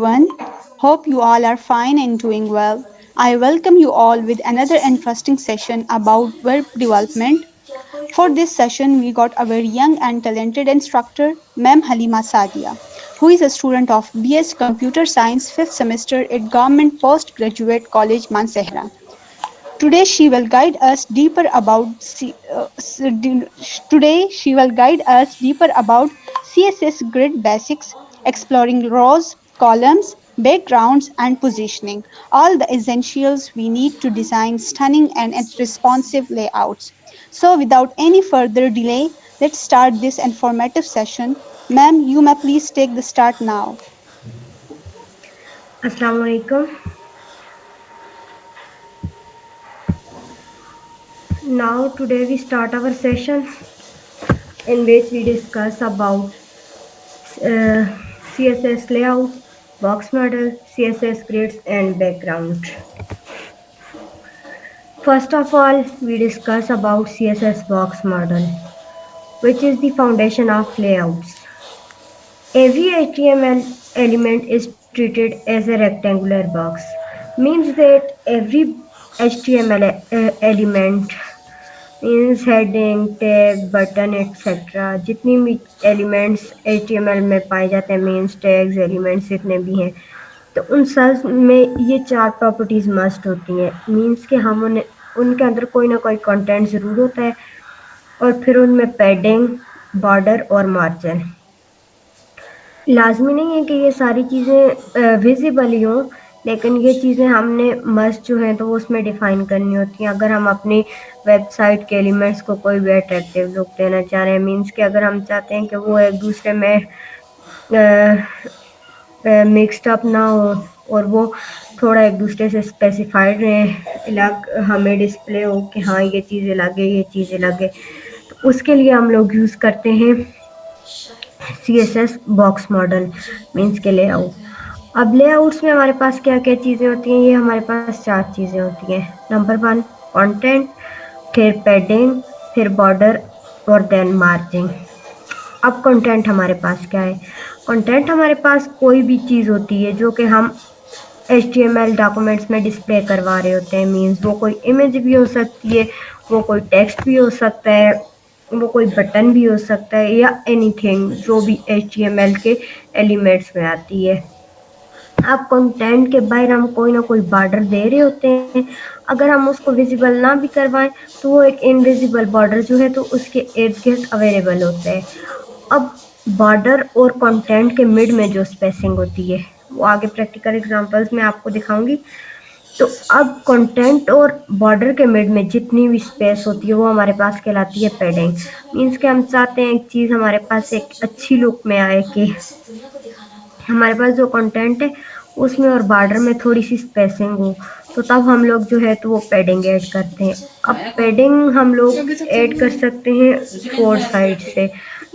everyone. Hope you all are fine and doing well. I welcome you all with another interesting session about web development. For this session, we got a very young and talented instructor, Ma'am Halima Sadia, who is a student of BS Computer Science 5th semester at Government Postgraduate College Mansehra. Today she will guide us deeper about today she will guide us deeper about CSS grid basics, exploring rows, columns, backgrounds and positioning, all the essentials we need to design stunning and responsive layouts. So without any further delay, let's start this informative session. Ma'am, you may please take the start now. Assalamu alaikum. Now today we start our session in which we discuss about uh, CSS layout, box model, CSS grids and background. First of all, we discuss about CSS box model, which is the foundation of layouts. Every HTML element is treated as a rectangular box. Means that every HTML element means heading tag button etcetera जितनी भी elements HTML में पाए जाते हैं means tags elements जितने भी हैं तो उन सब में ये चार प्रॉपर्टीज मस्ट होती हैं मीन्स कि हम उन्हें उनके अंदर कोई ना कोई कंटेंट ज़रूर होता है और फिर उनमें पैडिंग बॉर्डर और मार्जिन लाजमी नहीं है कि ये सारी चीज़ें विजिबल ही हों लेकिन ये चीज़ें हमने मस्ट जो हैं तो वो उसमें डिफ़ाइन करनी होती हैं अगर हम अपनी वेबसाइट के एलिमेंट्स को कोई भी अट्रैक्टिव लुक देना चाह रहे हैं मीन्स कि अगर हम चाहते हैं कि वो एक दूसरे में मिक्सड अप ना हो और वो थोड़ा एक दूसरे से स्पेसिफाइड रहें अलग हमें डिस्प्ले हो कि हाँ ये चीज़ अलग है ये चीज़ अलग है तो उसके लिए हम लोग यूज़ करते हैं CSS बॉक्स मॉडल मीन्स के लेआउट अब लेआउट्स में हमारे पास क्या क्या चीज़ें होती हैं ये हमारे पास चार चीज़ें होती हैं नंबर 1 कंटेंट फिर पैडिंग फिर बॉर्डर और देन मार्जिन अब कंटेंट हमारे पास क्या है कंटेंट हमारे पास कोई भी चीज़ होती है जो कि हम HTML डॉक्यूमेंट्स में डिस्प्ले करवा रहे होते हैं मीन्स वो कोई इमेज भी हो सकती है वो कोई टेक्स्ट भी हो सकता है वो कोई बटन भी हो सकता है या एनीथिंग जो भी HTML के एलिमेंट्स में आती है अब कंटेंट के बाहर हम कोई ना कोई बॉर्डर दे रहे होते हैं अगर हम उसको विजिबल ना भी करवाएं तो वो एक इनविजिबल बॉर्डर जो है तो उसके इर्द गिर्द अवेलेबल होता है अब बॉर्डर और कंटेंट के मिड में जो स्पेसिंग होती है वो आगे प्रैक्टिकल एग्जांपल्स में आपको दिखाऊंगी तो अब कंटेंट और बॉर्डर के मिड में जितनी भी स्पेस होती है वो हमारे पास कहलाती है पैडिंग मीन्स कि हम चाहते हैं एक चीज़ हमारे पास एक अच्छी लुक में आए कि हमारे पास जो कंटेंट है उसमें और बॉर्डर में थोड़ी सी स्पेसिंग हो तो तब हम लोग जो है तो वो पैडिंग ऐड करते हैं अब पैडिंग हम लोग ऐड कर सकते हैं 4 साइड से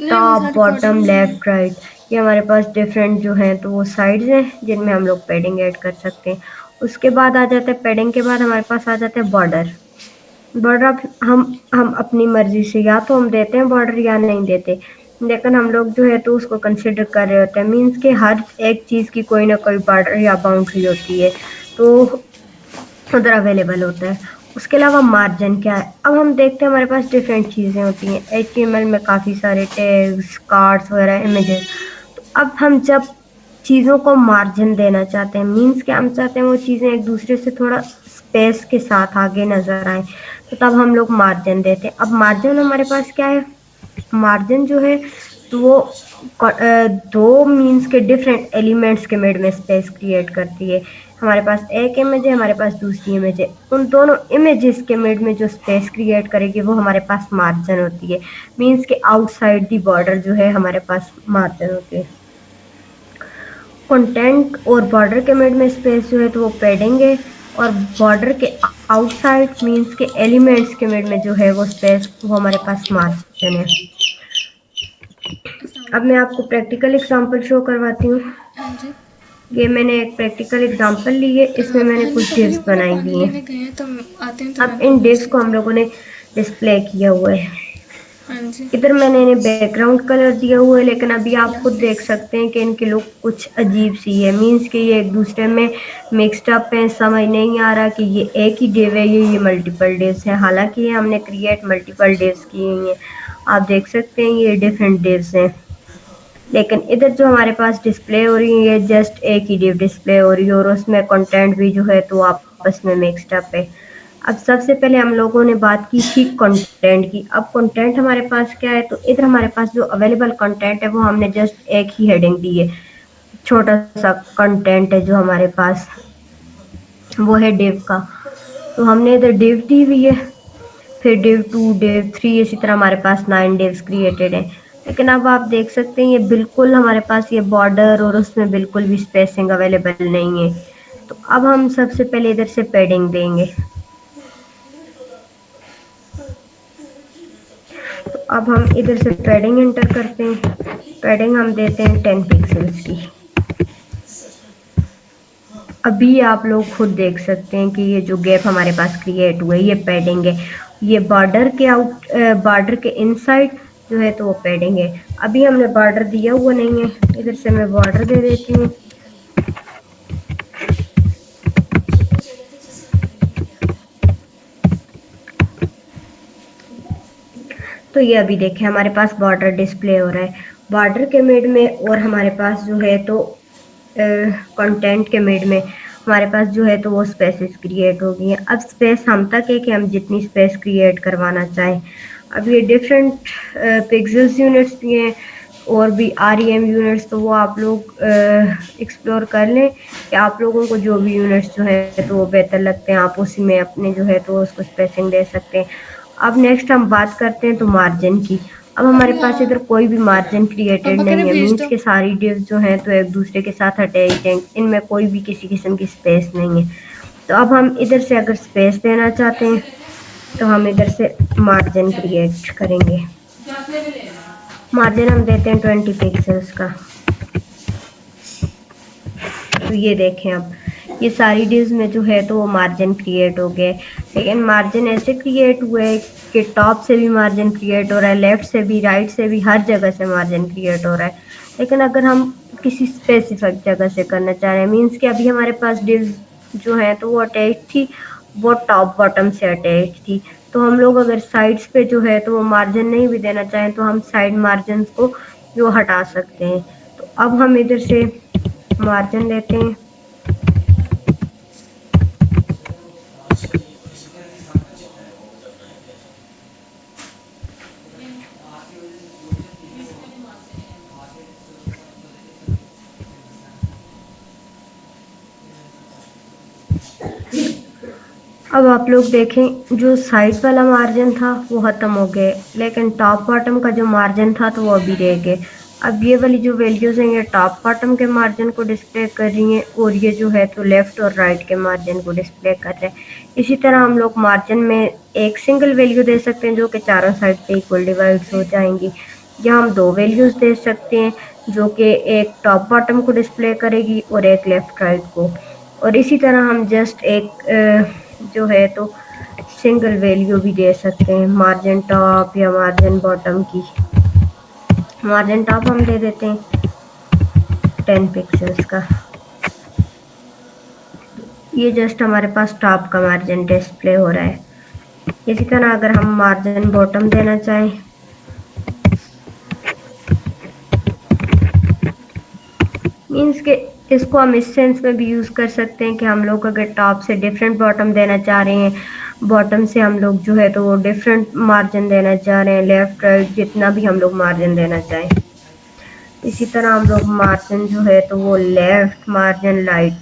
टॉप बॉटम लेफ्ट राइट ये हमारे पास डिफरेंट जो हैं तो वो साइड्स हैं जिनमें हम लोग पैडिंग ऐड कर सकते हैं उसके बाद आ जाता है पैडिंग के बाद हमारे पास आ जाता है बॉर्डर बॉर्डर हम अपनी मर्जी से या तो हम देते हैं बॉर्डर या नहीं देते लेकिन हम लोग जो है तो उसको कंसिडर कर रहे होते हैं मीन्स कि हर एक चीज़ की कोई ना कोई बॉर्डर या बाउंड्री होती है तो उधर अवेलेबल होता है उसके अलावा मार्जिन क्या है अब हम देखते हैं हमारे पास डिफरेंट चीज़ें होती हैं HTML में काफ़ी सारे टैग्स कार्ड्स वगैरह इमेजेस तो अब हम जब चीज़ों को मार्जिन देना चाहते हैं मीन्स कि हम चाहते हैं वो चीज़ें एक दूसरे से थोड़ा स्पेस के साथ आगे नज़र आए तो तब हम लोग मार्जिन देते हैं अब मार्जिन हमारे पास क्या है मार्जिन जो है तो वो दो मीन्स के डिफरेंट एलिमेंट्स के मिड में स्पेस क्रिएट करती है हमारे पास एक इमेज है हमारे पास दूसरी इमेज है उन दोनों इमेजेस के मिड में जो स्पेस क्रिएट करेगी वो हमारे पास मार्जिन होती है मीन्स के आउटसाइड दी बॉर्डर जो है हमारे पास मार्जिन होती है कंटेंट और बॉर्डर के मिड में स्पेस जो है तो वो पैडिंग है और बॉर्डर के आउटसाइड मीन्स के एलिमेंट्स के मिड में जो है वो स्पेस वो हमारे पास मार्जिन है अब मैं आपको प्रैक्टिकल एग्जांपल शो करवाती हूँ ये मैंने एक प्रैक्टिकल एग्जांपल ली है इसमें मैंने कुछ डिव्स बनाई हुई हैं अब इन डिव्स को हम लोगों ने डिस्प्ले किया हुआ है हाँ जी। इधर मैंने इन्हें बैकग्राउंड कलर दिया हुआ है, लेकिन अभी आप खुद देख सकते हैं कि इनके लुक कुछ अजीब सी है, मीन्स कि ये एक दूसरे में मिक्सड अप है। समझ नहीं आ रहा कि ये एक ही डिव है, ये मल्टीपल डिव्स है। हालांकि ये हमने क्रिएट मल्टीपल डिव्स किए हैं, आप देख सकते हैं ये डिफरेंट डिव्स हैं। लेकिन इधर जो हमारे पास डिस्प्ले हो रही है, ये जस्ट एक ही डिव डिस्प्ले हो रही है, और उसमें कंटेंट भी जो है तो आपस में मिक्सड अप है। अब सबसे पहले हम लोगों ने बात की थी कंटेंट की। अब कंटेंट हमारे पास क्या है, तो इधर हमारे पास जो अवेलेबल कंटेंट है वो हमने जस्ट एक ही हेडिंग दी है, छोटा सा कंटेंट है जो हमारे पास, वो है डिव का। तो हमने इधर डिव दी हुई है, फिर डिव 2 डिव 3 इसी तरह हमारे पास 9 डिव्स क्रिएटेड हैं। लेकिन अब आप देख सकते हैं ये बिल्कुल हमारे पास ये बॉर्डर और उसमें बिल्कुल भी स्पेसिंग अवेलेबल नहीं है। तो अब हम सबसे पहले इधर से पैडिंग देंगे। तो अब हम इधर से पैडिंग एंटर करते हैं। पैडिंग हम देते हैं 10 पिक्सल्स की। अभी आप लोग खुद देख सकते हैं कि ये जो गैप हमारे पास क्रिएट हुआ है ये पैडिंग है। ये बॉर्डर के इनसाइड जो है तो वो पैडिंग है। अभी हमने बॉर्डर दिया हुआ नहीं है, इधर से मैं बॉर्डर दे देती हूँ। तो ये अभी देखें हमारे पास बॉर्डर डिस्प्ले हो रहा है। बॉर्डर के मिड में और हमारे पास जो है तो कंटेंट के मिड में हमारे पास जो है तो वो स्पेसेस क्रिएट हो गई हैं। अब स्पेस हम तक है कि हम जितनी स्पेस क्रिएट करवाना चाहें। अब ये डिफरेंट पिक्सेल्स यूनिट्स भी हैं और भी REM यूनिट्स, तो वो आप लोग एक्सप्लोर कर लें कि आप लोगों को जो भी यूनिट्स जो है तो वो बेहतर लगते हैं, आप उसी में अपने जो है तो उसको स्पेसिंग दे सकते हैं। अब नेक्स्ट हम बात करते हैं तो मार्जिन की। अब हमारे पास इधर कोई भी मार्जिन क्रिएटेड पापा कह रहे नहीं है, भेज मीन्स दो। के सारी डिव्स जो हैं तो एक दूसरे के साथ अटैच हैं, इनमें कोई भी किसी किस्म की स्पेस नहीं है। तो अब हम इधर से अगर स्पेस देना चाहते हैं तो हम इधर से मार्जिन क्रिएट करेंगे। मार्जिन हम देते हैं 20 पिक्सल्स का। तो ये देखें अब ये सारी डिव्स में जो है तो वो मार्जिन क्रिएट हो गए। लेकिन मार्जिन ऐसे क्रिएट हुए कि टॉप से भी मार्जिन क्रिएट हो रहा है, लेफ्ट से भी, राइट से भी, हर जगह से मार्जिन क्रिएट हो रहा है। लेकिन अगर हम किसी स्पेसिफिक जगह से करना चाह रहे हैं, मीन्स कि अभी हमारे पास डिव्स जो है तो वो अटैच थी, वो टॉप बॉटम से अटैच थी। तो हम लोग अगर साइड्स पे जो है तो वो मार्जिन नहीं भी देना चाहें तो हम साइड मार्जिन को जो हटा सकते हैं। तो अब हम इधर से मार्जिन लेते हैं। अब आप लोग देखें जो साइड वाला मार्जिन था वो ख़त्म हो गए, लेकिन टॉप बॉटम का जो मार्जिन था तो वो अभी रह गए। अब ये वाली जो वैल्यूज़ हैं ये टॉप बॉटम के मार्जिन को डिस्प्ले कर रही हैं और ये जो है तो लेफ़्ट और राइट के मार्जिन को डिस्प्ले कर रहे हैं। इसी तरह हम लोग मार्जिन में एक सिंगल वैल्यू दे सकते हैं जो कि चारों साइड पे इक्वल डिवाइड्स हो जाएंगी, या हम दो वैल्यूज़ दे सकते हैं जो कि एक टॉप बॉटम को डिस्प्ले करेगी और एक लेफ़्ट राइट को। और इसी तरह हम जस्ट एक जो है तो सिंगल वैल्यू भी दे सकते हैं मार्जिन टॉप या मार्जिन बॉटम की। मार्जिन टॉप हम दे देते हैं 10 पिक्सल्स का। ये जस्ट हमारे पास टॉप का मार्जिन डिस्प्ले हो रहा है। इसी तरह अगर हम मार्जिन बॉटम देना चाहें, मीन्स के इसको हम इस सेंस में भी यूज़ कर सकते हैं कि हम लोग अगर टॉप से डिफरेंट बॉटम देना चाह रहे हैं, बॉटम से हम लोग जो है तो वो डिफरेंट मार्जिन देना चाह रहे हैं, लेफ़्ट राइट जितना भी हम लोग मार्जिन देना चाहें। इसी तरह हम लोग मार्जिन जो है तो वो लेफ़्ट मार्जिन राइट,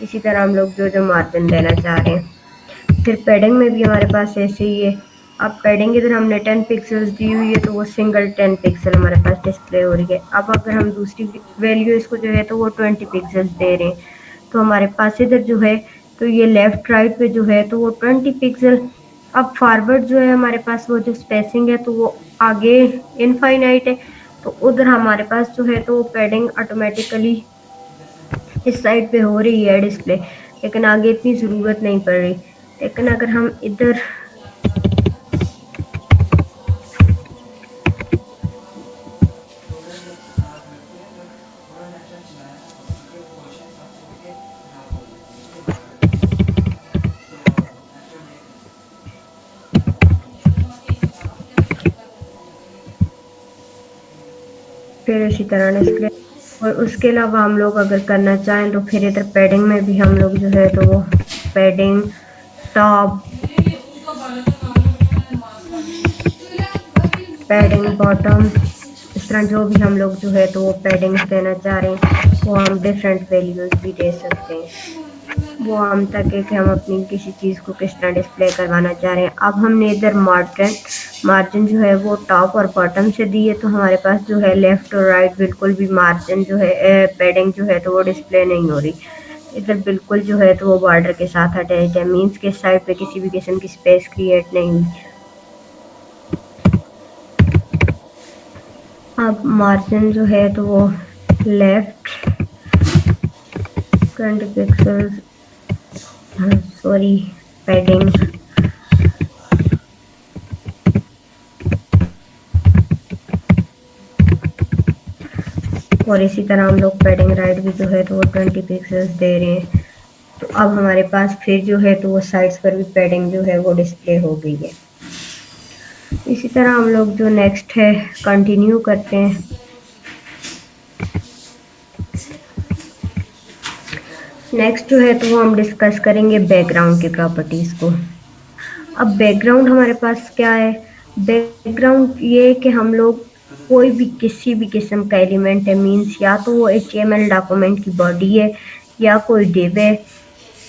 इसी तरह हम लोग जो जो मार्जिन देना चाह रहे हैं। फिर पैडिंग में भी हमारे पास ऐसे ही है। अब पैडिंग इधर हमने 10 पिक्सल्स दी हुई है तो वो सिंगल 10 पिक्सल हमारे पास डिस्प्ले हो रही है। अब अगर हम दूसरी वैल्यू इसको जो है तो वो 20 पिक्सल्स दे रहे हैं, तो हमारे पास इधर जो है तो ये लेफ़्ट राइट पे जो है तो वो 20 पिक्सल। अब फॉरवर्ड जो है हमारे पास वो जो स्पेसिंग है तो वो आगे इनफाइनाइट है, तो उधर हमारे पास जो है तो वो पैडिंग ऑटोमेटिकली इस साइड पे हो रही है डिस्प्ले, लेकिन आगे इतनी ज़रूरत नहीं पड़ रही। लेकिन अगर हम इधर फिर इसी तरह डिस्प्ले और उसके अलावा हम लोग अगर करना चाहें तो फिर इधर पैडिंग में भी हम लोग जो है तो वो पैडिंग टॉप पैडिंग बॉटम इस तरह जो भी हम लोग जो है तो वो पैडिंग्स देना चाह रहे हैं वो हम डिफरेंट वैल्यूज़ भी दे सकते हैं। वो हम तक है कि हम अपनी किसी चीज़ को किस तरह डिस्प्ले करवाना चाह रहे हैं। अब हमने इधर मार्जिन जो है वो टॉप और बॉटम से दी है तो हमारे पास जो है लेफ़्ट और राइट बिल्कुल भी मार्जिन जो है पैडिंग जो है तो वो डिस्प्ले नहीं हो रही। इधर बिल्कुल जो है तो वो बॉर्डर के साथ अटैच है, मीन्स के साइड पे किसी भी किस्म की स्पेस क्रिएट नहीं हुई। अब मार्जिन जो है तो वो लेफ़्ट 20 पिक्सल्स सॉरी पैडिंग और इसी तरह हम लोग पैडिंग राइट भी जो है तो वो 20 पिक्सल्स दे रहे हैं। तो अब हमारे पास फिर जो है तो वो साइड्स पर भी पैडिंग जो है वो डिस्प्ले हो गई है। इसी तरह हम लोग जो नेक्स्ट है कंटिन्यू करते हैं। नेक्स्ट जो है तो वो हम डिस्कस करेंगे बैकग्राउंड की प्रॉपर्टीज़ को। अब बैकग्राउंड हमारे पास क्या है? बैकग्राउंड ये है कि हम लोग कोई भी किसी भी किस्म का एलिमेंट है, मीन्स या तो वो HTML डॉक्यूमेंट की बॉडी है या कोई डिव है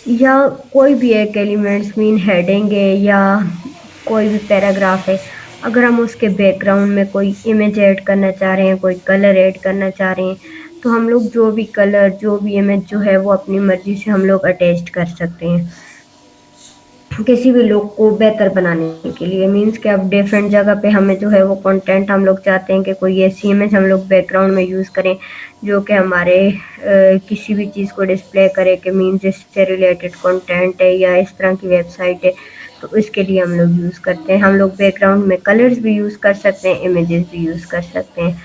या कोई भी एक एलिमेंट्स मीन हेडिंग है या कोई भी पैराग्राफ है। अगर हम उसके बैकग्राउंड में कोई इमेज ऐड करना चाह रहे हैं, कोई कलर ऐड करना चाह रहे हैं, तो हम लोग जो भी कलर जो भी इमेज जो है वो अपनी मर्ज़ी से हम लोग अटैच कर सकते हैं किसी भी लुक को बेहतर बनाने के लिए। मीन्स कि अब डिफरेंट जगह पे हमें जो है वो कंटेंट हम लोग चाहते हैं कि कोई ऐसी इमेज हम लोग बैकग्राउंड में यूज़ करें जो कि हमारे किसी भी चीज़ को डिस्प्ले करे कि मीन्स इससे रिलेटेड कंटेंट है या इस तरह की वेबसाइट है, तो इसके लिए हम लोग यूज़ करते हैं। हम लोग बैकग्राउंड में कलर्स भी यूज़ कर सकते हैं, इमेजेस भी यूज़ कर सकते हैं।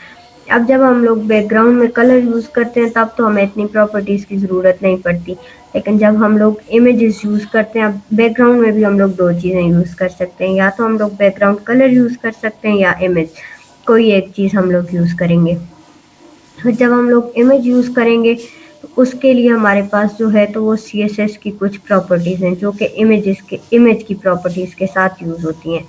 अब जब हम लोग बैकग्राउंड में कलर यूज़ करते हैं तब तो हमें इतनी प्रॉपर्टीज़ की ज़रूरत नहीं पड़ती, लेकिन जब हम लोग इमेजेस यूज़ करते हैं, अब बैकग्राउंड में भी हम लोग दो चीज़ें यूज़ कर सकते हैं, या तो हम लोग बैकग्राउंड कलर यूज़ कर सकते हैं या इमेज, कोई एक चीज़ हम लोग यूज़ करेंगे। तो जब हम लोग इमेज यूज़ करेंगे तो उसके लिए हमारे पास जो है तो वो CSS की कुछ प्रॉपर्टीज़ हैं जो कि इमेज की प्रॉपर्टीज़ के साथ यूज़ होती हैं।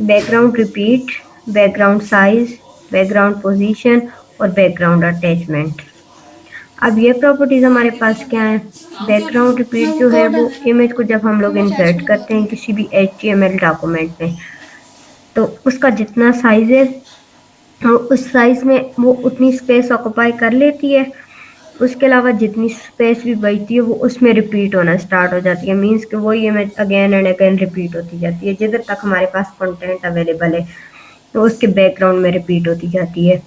Background repeat, background size, background position और बैकग्राउंड अटैचमेंट। अब ये प्रॉपर्टीज़ हमारे पास क्या है? बैकग्राउंड रिपीट जो है वो इमेज को जब हम लोग इंसर्ट करते हैं किसी भी HTML डॉक्यूमेंट में, तो उसका जितना साइज़ है उस साइज़ में वो उतनी स्पेस ऑक्यूपाई कर लेती है। उसके अलावा जितनी स्पेस भी बचती है वो उसमें रिपीट होना स्टार्ट हो जाती है, मीन्स कि वही image again and again repeat होती जाती है। जिधर तक हमारे पास कंटेंट अवेलेबल है तो उसके बैकग्राउंड में रिपीट होती जाती है।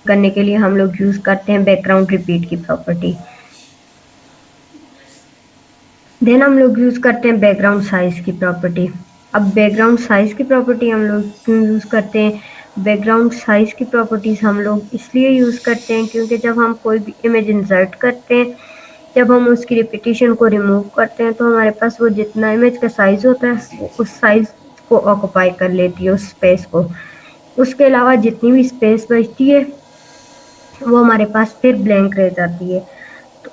करने के लिए हम लोग यूज़ करते हैं बैकग्राउंड रिपीट की प्रॉपर्टी। देन हम लोग यूज़ करते हैं बैकग्राउंड साइज़ की प्रॉपर्टी। अब बैकग्राउंड साइज़ की प्रॉपर्टी हम लोग क्यों यूज़ करते हैं? बैकग्राउंड साइज़ की प्रॉपर्टीज़ हम लोग इसलिए यूज़ करते हैं क्योंकि जब हम कोई भी इमेज इंसर्ट करते हैं, जब हम उसकी रिपीटिशन को रिमूव करते हैं, तो हमारे पास वो जितना इमेज का साइज़ होता है वो उस साइज़ को ऑक्यूपाई कर लेती है, उस स्पेस को। उसके अलावा जितनी भी स्पेस बचती है वो हमारे पास फिर ब्लैंक रह जाती है। तो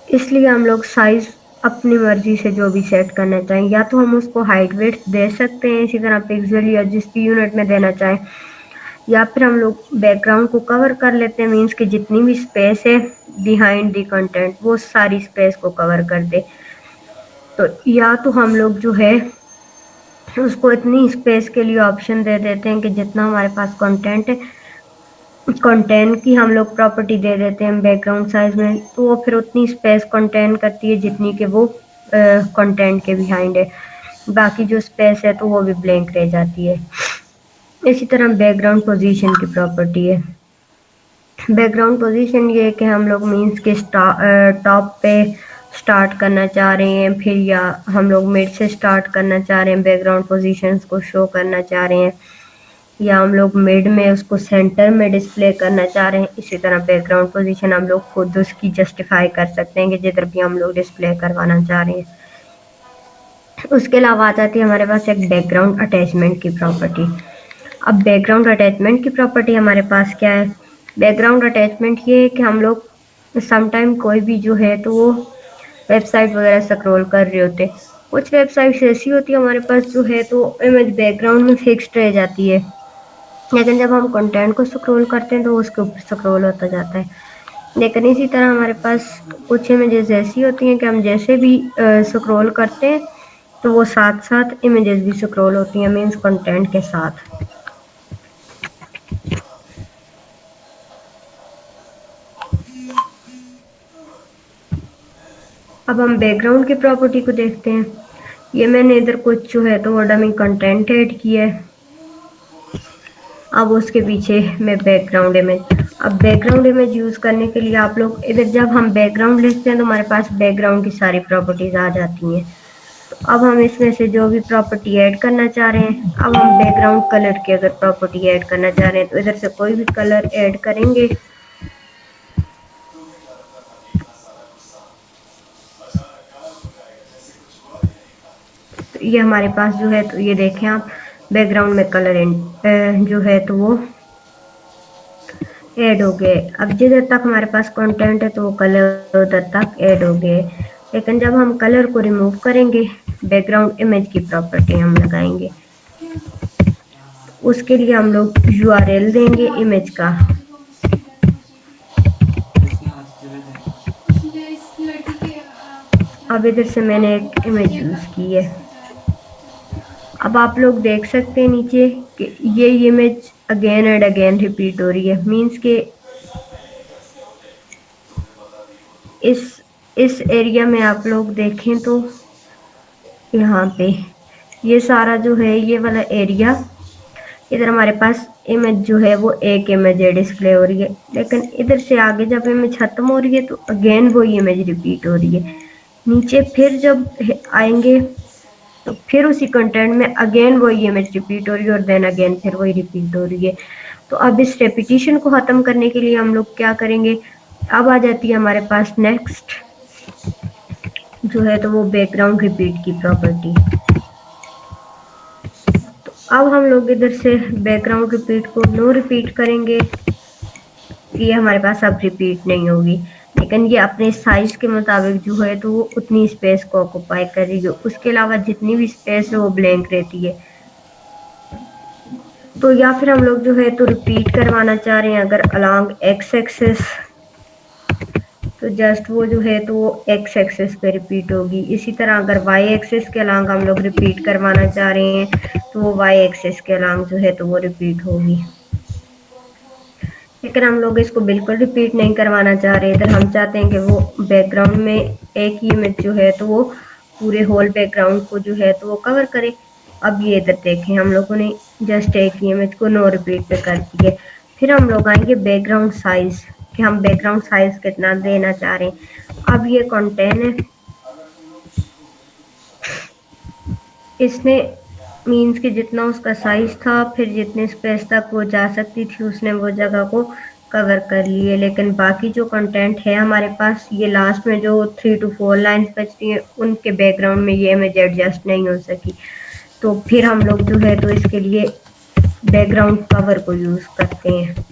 इसलिए हम लोग साइज़ अपनी मर्ज़ी से जो भी सेट करना चाहें, या तो हम उसको हाइट विड्थ दे सकते हैं इसी तरह पिक्सल या जिस भी यूनिट में देना चाहें, या फिर हम लोग बैकग्राउंड को कवर कर लेते हैं, मीन्स कि जितनी भी स्पेस है बिहाइंड द कंटेंट वो सारी स्पेस को कवर कर दे। तो या तो हम लोग जो है उसको इतनी स्पेस के लिए ऑप्शन दे देते हैं कि जितना हमारे पास कंटेंट है कंटेंट की हम लोग प्रॉपर्टी दे देते हैं बैकग्राउंड साइज में, तो वो फिर उतनी स्पेस कंटेंट करती है जितनी कि वो कंटेंट के बिहाइंड है। बाकी जो स्पेस है तो वो भी ब्लैंक रह जाती है। इसी तरह बैकग्राउंड पोजीशन की प्रॉपर्टी है। बैकग्राउंड पोजीशन ये है कि हम लोग मीन्स के टॉप पे स्टार्ट करना चाह रहे हैं, फिर या हम लोग मिड से स्टार्ट करना चाह रहे हैं, बैकग्राउंड पोजीशंस को शो करना चाह रहे हैं, या हम लोग मिड में उसको सेंटर में डिस्प्ले करना चाह रहे हैं। इसी तरह बैकग्राउंड पोजीशन हम लोग खुद उसकी जस्टिफाई कर सकते हैं कि जिधर भी हम लोग डिस्प्ले करवाना चाह रहे हैं। उसके अलावा आ जाती है हमारे पास एक बैकग्राउंड अटैचमेंट की प्रॉपर्टी। अब बैकग्राउंड अटैचमेंट की प्रॉपर्टी हमारे पास क्या है? बैकग्राउंड अटैचमेंट ये है कि हम लोग समटाइम कोई भी जो है तो वो वेबसाइट वगैरह स्क्रॉल कर रहे होते, कुछ वेबसाइट्स ऐसी होती है हमारे पास जो है तो इमेज बैकग्राउंड में फिक्स्ड रह जाती है, लेकिन जब हम कंटेंट को स्क्रॉल करते हैं तो उसके ऊपर स्क्रॉल होता जाता है। लेकिन इसी तरह हमारे पास कुछ इमेजेस ऐसी होती हैं कि हम जैसे भी स्क्रॉल करते हैं तो वो साथ साथ इमेजेस भी स्क्रॉल होती हैं, मीन्स कंटेंट के साथ। अब हम बैकग्राउंड की प्रॉपर्टी को देखते हैं। ये मैंने इधर कुछ जो है तो वो डमी कंटेंट ऐड किया है। अब उसके पीछे मैं बैकग्राउंड इमेज, अब बैकग्राउंड इमेज यूज़ करने के लिए आप लोग इधर जब हम बैकग्राउंड लिखते हैं तो हमारे पास बैकग्राउंड की सारी प्रॉपर्टीज आ जाती हैं। तो अब हम इसमें से जो भी प्रॉपर्टी ऐड करना चाह रहे हैं, अब हम बैकग्राउंड कलर की अगर प्रॉपर्टी ऐड करना चाह रहे हैं तो इधर से कोई भी कलर ऐड करेंगे। तो ये हमारे पास जो है तो ये देखें आप, बैकग्राउंड में कलर जो है तो वो ऐड हो गए। अब जिधर तक हमारे पास कंटेंट है तो वो कलर उधर तक ऐड हो गए, लेकिन जब हम कलर को रिमूव करेंगे बैकग्राउंड इमेज की प्रॉपर्टी हम लगाएंगे। उसके लिए हम लोग यूआरएल देंगे इमेज का। अब इधर से मैंने एक इमेज यूज़ की है। अब आप लोग देख सकते हैं नीचे कि ये image again and again repeat हो रही है, मीन्स के इस एरिया में आप लोग देखें तो यहाँ पे ये सारा जो है ये वाला एरिया, इधर हमारे पास इमेज जो है वो एक इमेज है डिस्प्ले हो रही है, लेकिन इधर से आगे जब इमेज खत्म हो रही है तो अगेन वही इमेज रिपीट हो रही है। नीचे फिर जब आएंगे तो फिर उसी कंटेंट में अगेन वही इमेज रिपीट हो रही है और देन अगेन फिर वही रिपीट हो रही है। तो अब इस रेपिटेशन को ख़त्म करने के लिए हम लोग क्या करेंगे, अब आ जाती है हमारे पास नेक्स्ट जो है तो वो बैकग्राउंड रिपीट की प्रॉपर्टी। तो अब हम लोग इधर से बैकग्राउंड रिपीट को नो रिपीट करेंगे, ये हमारे पास अब रिपीट नहीं होगी, लेकिन ये अपने साइज के मुताबिक जो है तो वो उतनी स्पेस को ऑक्यूपाई करेगी, उसके अलावा जितनी भी स्पेस है वो ब्लैंक रहती है। तो या फिर हम लोग जो है तो रिपीट करवाना चाह रहे हैं अगर अलॉन्ग एक्स एक्सेस, तो जस्ट वो जो है तो वो एक्स एक्सेस पे रिपीट होगी। इसी तरह अगर वाई एक्सेस के अलॉन्ग हम लोग रिपीट करवाना चाह रहे हैं तो वो वाई एक्सेस के अलॉन्ग जो है तो वो रिपीट होगी। लेकिन हम लोग इसको बिल्कुल रिपीट नहीं करवाना चाह रहे, इधर हम चाहते हैं कि वो बैकग्राउंड में एक ही इमेज जो है तो वो पूरे होल बैकग्राउंड को जो है तो वो कवर करे। अब ये इधर देखें हम लोगों ने जस्ट एक ही इमेज को नो रिपीट पे कर दिए। फिर हम लोग आएंगे बैकग्राउंड साइज, कि हम बैकग्राउंड साइज कितना देना चाह रहे हैं। अब ये कंटेंट है, इसने मीन्स कि जितना उसका साइज था फिर जितने स्पेस तक वो जा सकती थी उसने वो जगह को कवर कर लिए, लेकिन बाकी जो कंटेंट है हमारे पास ये लास्ट में जो 3 to 4 लाइन्स बचती हैं उनके बैकग्राउंड में ये इमेज एडजस्ट नहीं हो सकी, तो फिर हम लोग जो है तो इसके लिए बैकग्राउंड कवर को यूज़ करते हैं।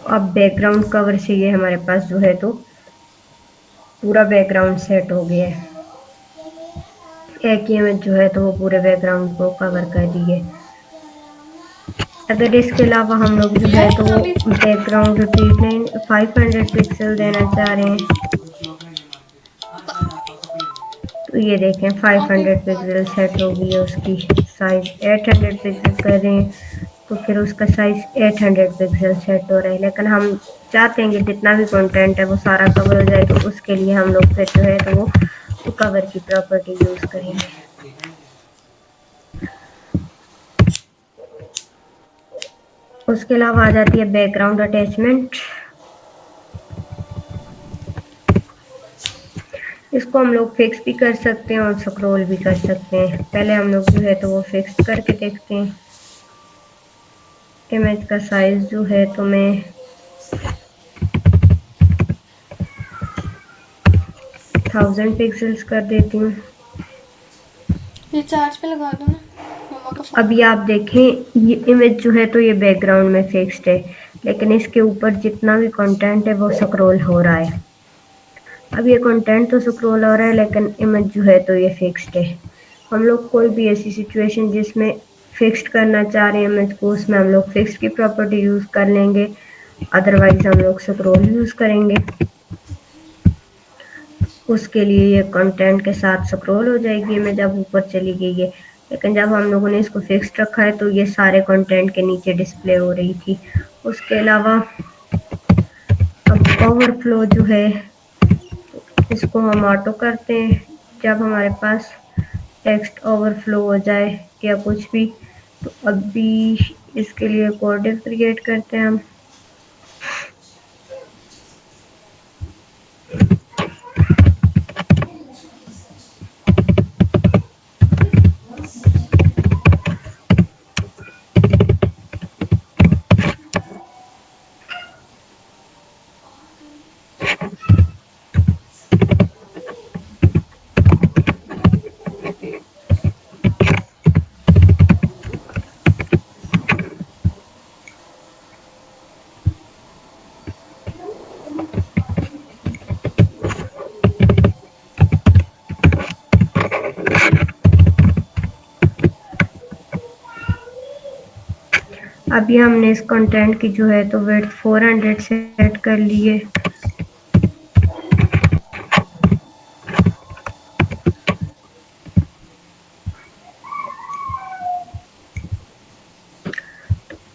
अब बैकग्राउंड कवर से ये हमारे पास जो है तो पूरा बैकग्राउंड सेट हो गया है, एक ही इमेज जो है तो वो पूरे बैकग्राउंड को कवर कर रही है। अगर इसके अलावा हम लोग जो है तो बैकग्राउंड रिपीट नहीं 500 पिक्सल देना चाह रहे हैं, तो ये देखें 500 पिक्सल सेट हो गई है, उसकी साइज 800 पिक्सल कर रहे हैं तो फिर उसका साइज 800 पिक्सल सेट हो रहा है। लेकिन हम चाहते हैं कि जितना भी कंटेंट है वो सारा कवर हो जाए, तो उसके लिए हम लोग फिर जो है तो वो कवर की प्रॉपर्टी यूज़ करेंगे। उसके अलावा आ जाती है बैकग्राउंड अटैचमेंट। इसको हम लोग फिक्स भी कर सकते हैं और स्क्रॉल भी कर सकते हैं। पहले हम लोग जो है तो वो फिक्स करके देखते हैं। इमेज का साइज जो है तो मैं 1000 पिक्सल्स कर देती हूँ। ये चार्ज पे लगा दो ना, मम्मा अभी आप देखें ये इमेज जो है तो ये बैकग्राउंड में फिक्स्ड है, लेकिन इसके ऊपर जितना भी कंटेंट है वो स्क्रॉल हो रहा है। अब ये कंटेंट तो स्क्रॉल हो रहा है लेकिन इमेज जो है तो ये फिक्स्ड है। हम लोग कोई भी ऐसी सिचुएशन जिसमें फिक्स्ड करना चाह रहे हैं इमेज को, उसमें हम लोग फिक्स्ड की प्रॉपर्टी यूज़ कर लेंगे, अदरवाइज हम लोग स्क्रॉल यूज़ करेंगे। उसके लिए ये कंटेंट के साथ स्क्रॉल हो जाएगी इमेज, जब ऊपर चली गई है। लेकिन जब हम लोगों ने इसको फिक्स्ड रखा है तो ये सारे कंटेंट के नीचे डिस्प्ले हो रही थी। उसके अलावा अब ओवरफ्लो जो है इसको हम ऑटो करते हैं। जब हमारे पास टेक्स्ट ओवरफ्लो हो जाए या कुछ भी, तो अभी इसके लिए कोड क्रिएट करते हैं हम। अभी हमने इस कंटेंट की जो है तो विड्थ 400 सेट कर ली है।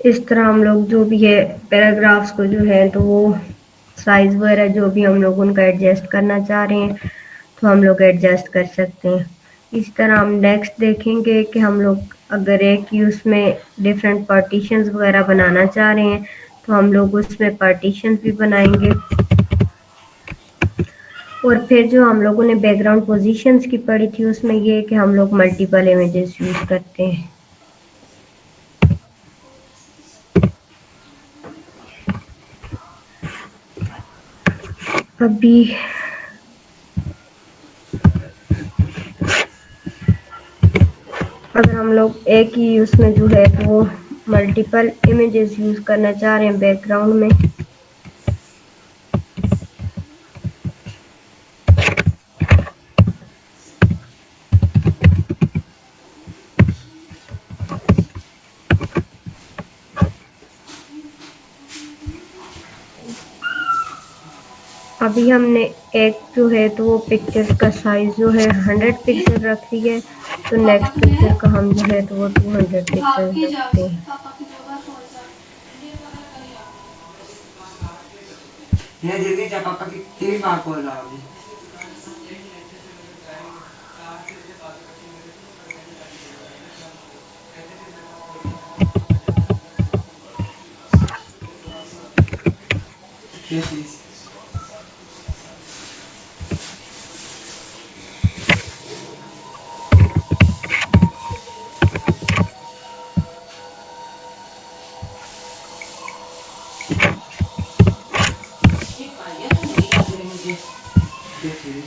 इस तरह हम लोग जो भी है पैराग्राफ्स को जो है तो वो साइज वगैरह जो भी हम लोग उनका एडजस्ट करना चाह रहे हैं तो हम लोग एडजस्ट कर सकते हैं। इसी तरह हम नेक्स्ट देखेंगे कि हम लोग अगर एक ही उसमें डिफरेंट पार्टीशंस वगैरह बनाना चाह रहे हैं तो हम लोग उसमें पार्टीशंस भी बनाएंगे। और फिर जो हम लोगों ने बैकग्राउंड पोजीशंस की पढ़ी थी उसमें ये है कि हम लोग मल्टीपल इमेजेस यूज़ करते हैं। अभी अगर हम लोग एक ही उसमें जो है तो वो मल्टीपल इमेजेस यूज़ करना चाह रहे हैं बैकग्राउंड में, अभी हमने एक जो है तो वो पिक्चर का साइज जो है 100 पिक्सल रख दी है, तो नेक्स्ट पिक्चर का हम जो है तो वो 200 पिक्सल रखते हैं। ये दीदी जब पापा की 3 बार कॉल आ गई। Yes, yes. Yes, yes.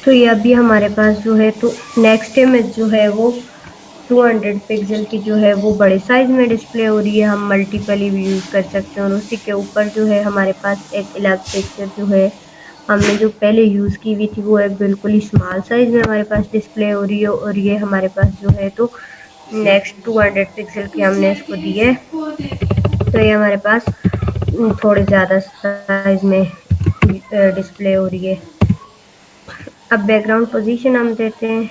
तो ये अभी हमारे पास जो है तो नेक्स्ट इमेज जो है वो 200 पिक्सल की जो है वो बड़े साइज में डिस्प्ले हो रही है। हम मल्टीपली भी यूज़ कर सकते हैं और उसी के ऊपर जो है हमारे पास एक अलग पिक्चर जो है हमने जो पहले यूज़ की हुई थी वो एक बिल्कुल ही स्मॉल साइज में हमारे पास डिस्प्ले हो रही है। और ये हमारे पास जो है तो नेक्स्ट 200 पिक्सल की हमने इसको दी है, तो ये हमारे पास थोड़े ज़्यादा साइज में डिस्प्ले हो रही है। अब बैकग्राउंड पोजीशन हम देते हैं।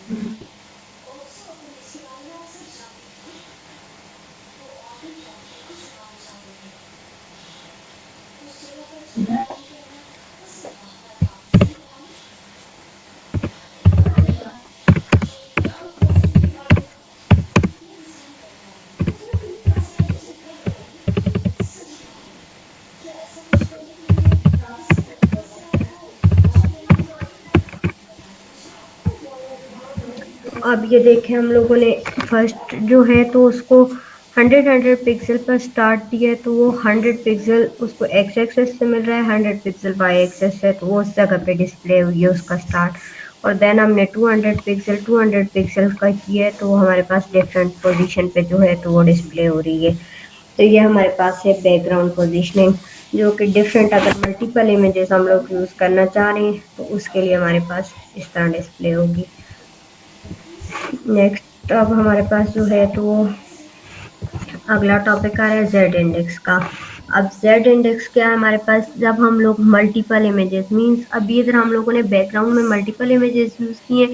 अब ये देखें हम लोगों ने फर्स्ट जो है तो उसको 100 पिक्सल पर स्टार्ट दिया है, तो वो 100 पिक्सल उसको एक्स एक्सेस से मिल रहा है, 100 पिक्सल वाई एक्सेस से, तो वो उस जगह पे डिस्प्ले हुई है उसका स्टार्ट। और देन हमने 200 पिक्सल का किया है, तो वो हमारे पास डिफरेंट पोजीशन पे जो है तो वो डिस्प्ले हो रही है। तो ये हमारे पास है बैकग्राउंड पोजीशनिंग, जो कि डिफरेंट अगर मल्टीपल इमेजेस हम लोग यूज़ करना चाह रहे हैं तो उसके लिए हमारे पास इस तरह डिस्प्ले होगी। नेक्स्ट अब हमारे पास जो है तो अगला टॉपिक आ रहा है जेड इंडेक्स का। अब जेड इंडेक्स क्या है हमारे पास, जब हम लोग मल्टीपल इमेजेस मींस अभी इधर हम लोगों ने बैकग्राउंड में मल्टीपल इमेजेस यूज़ किए,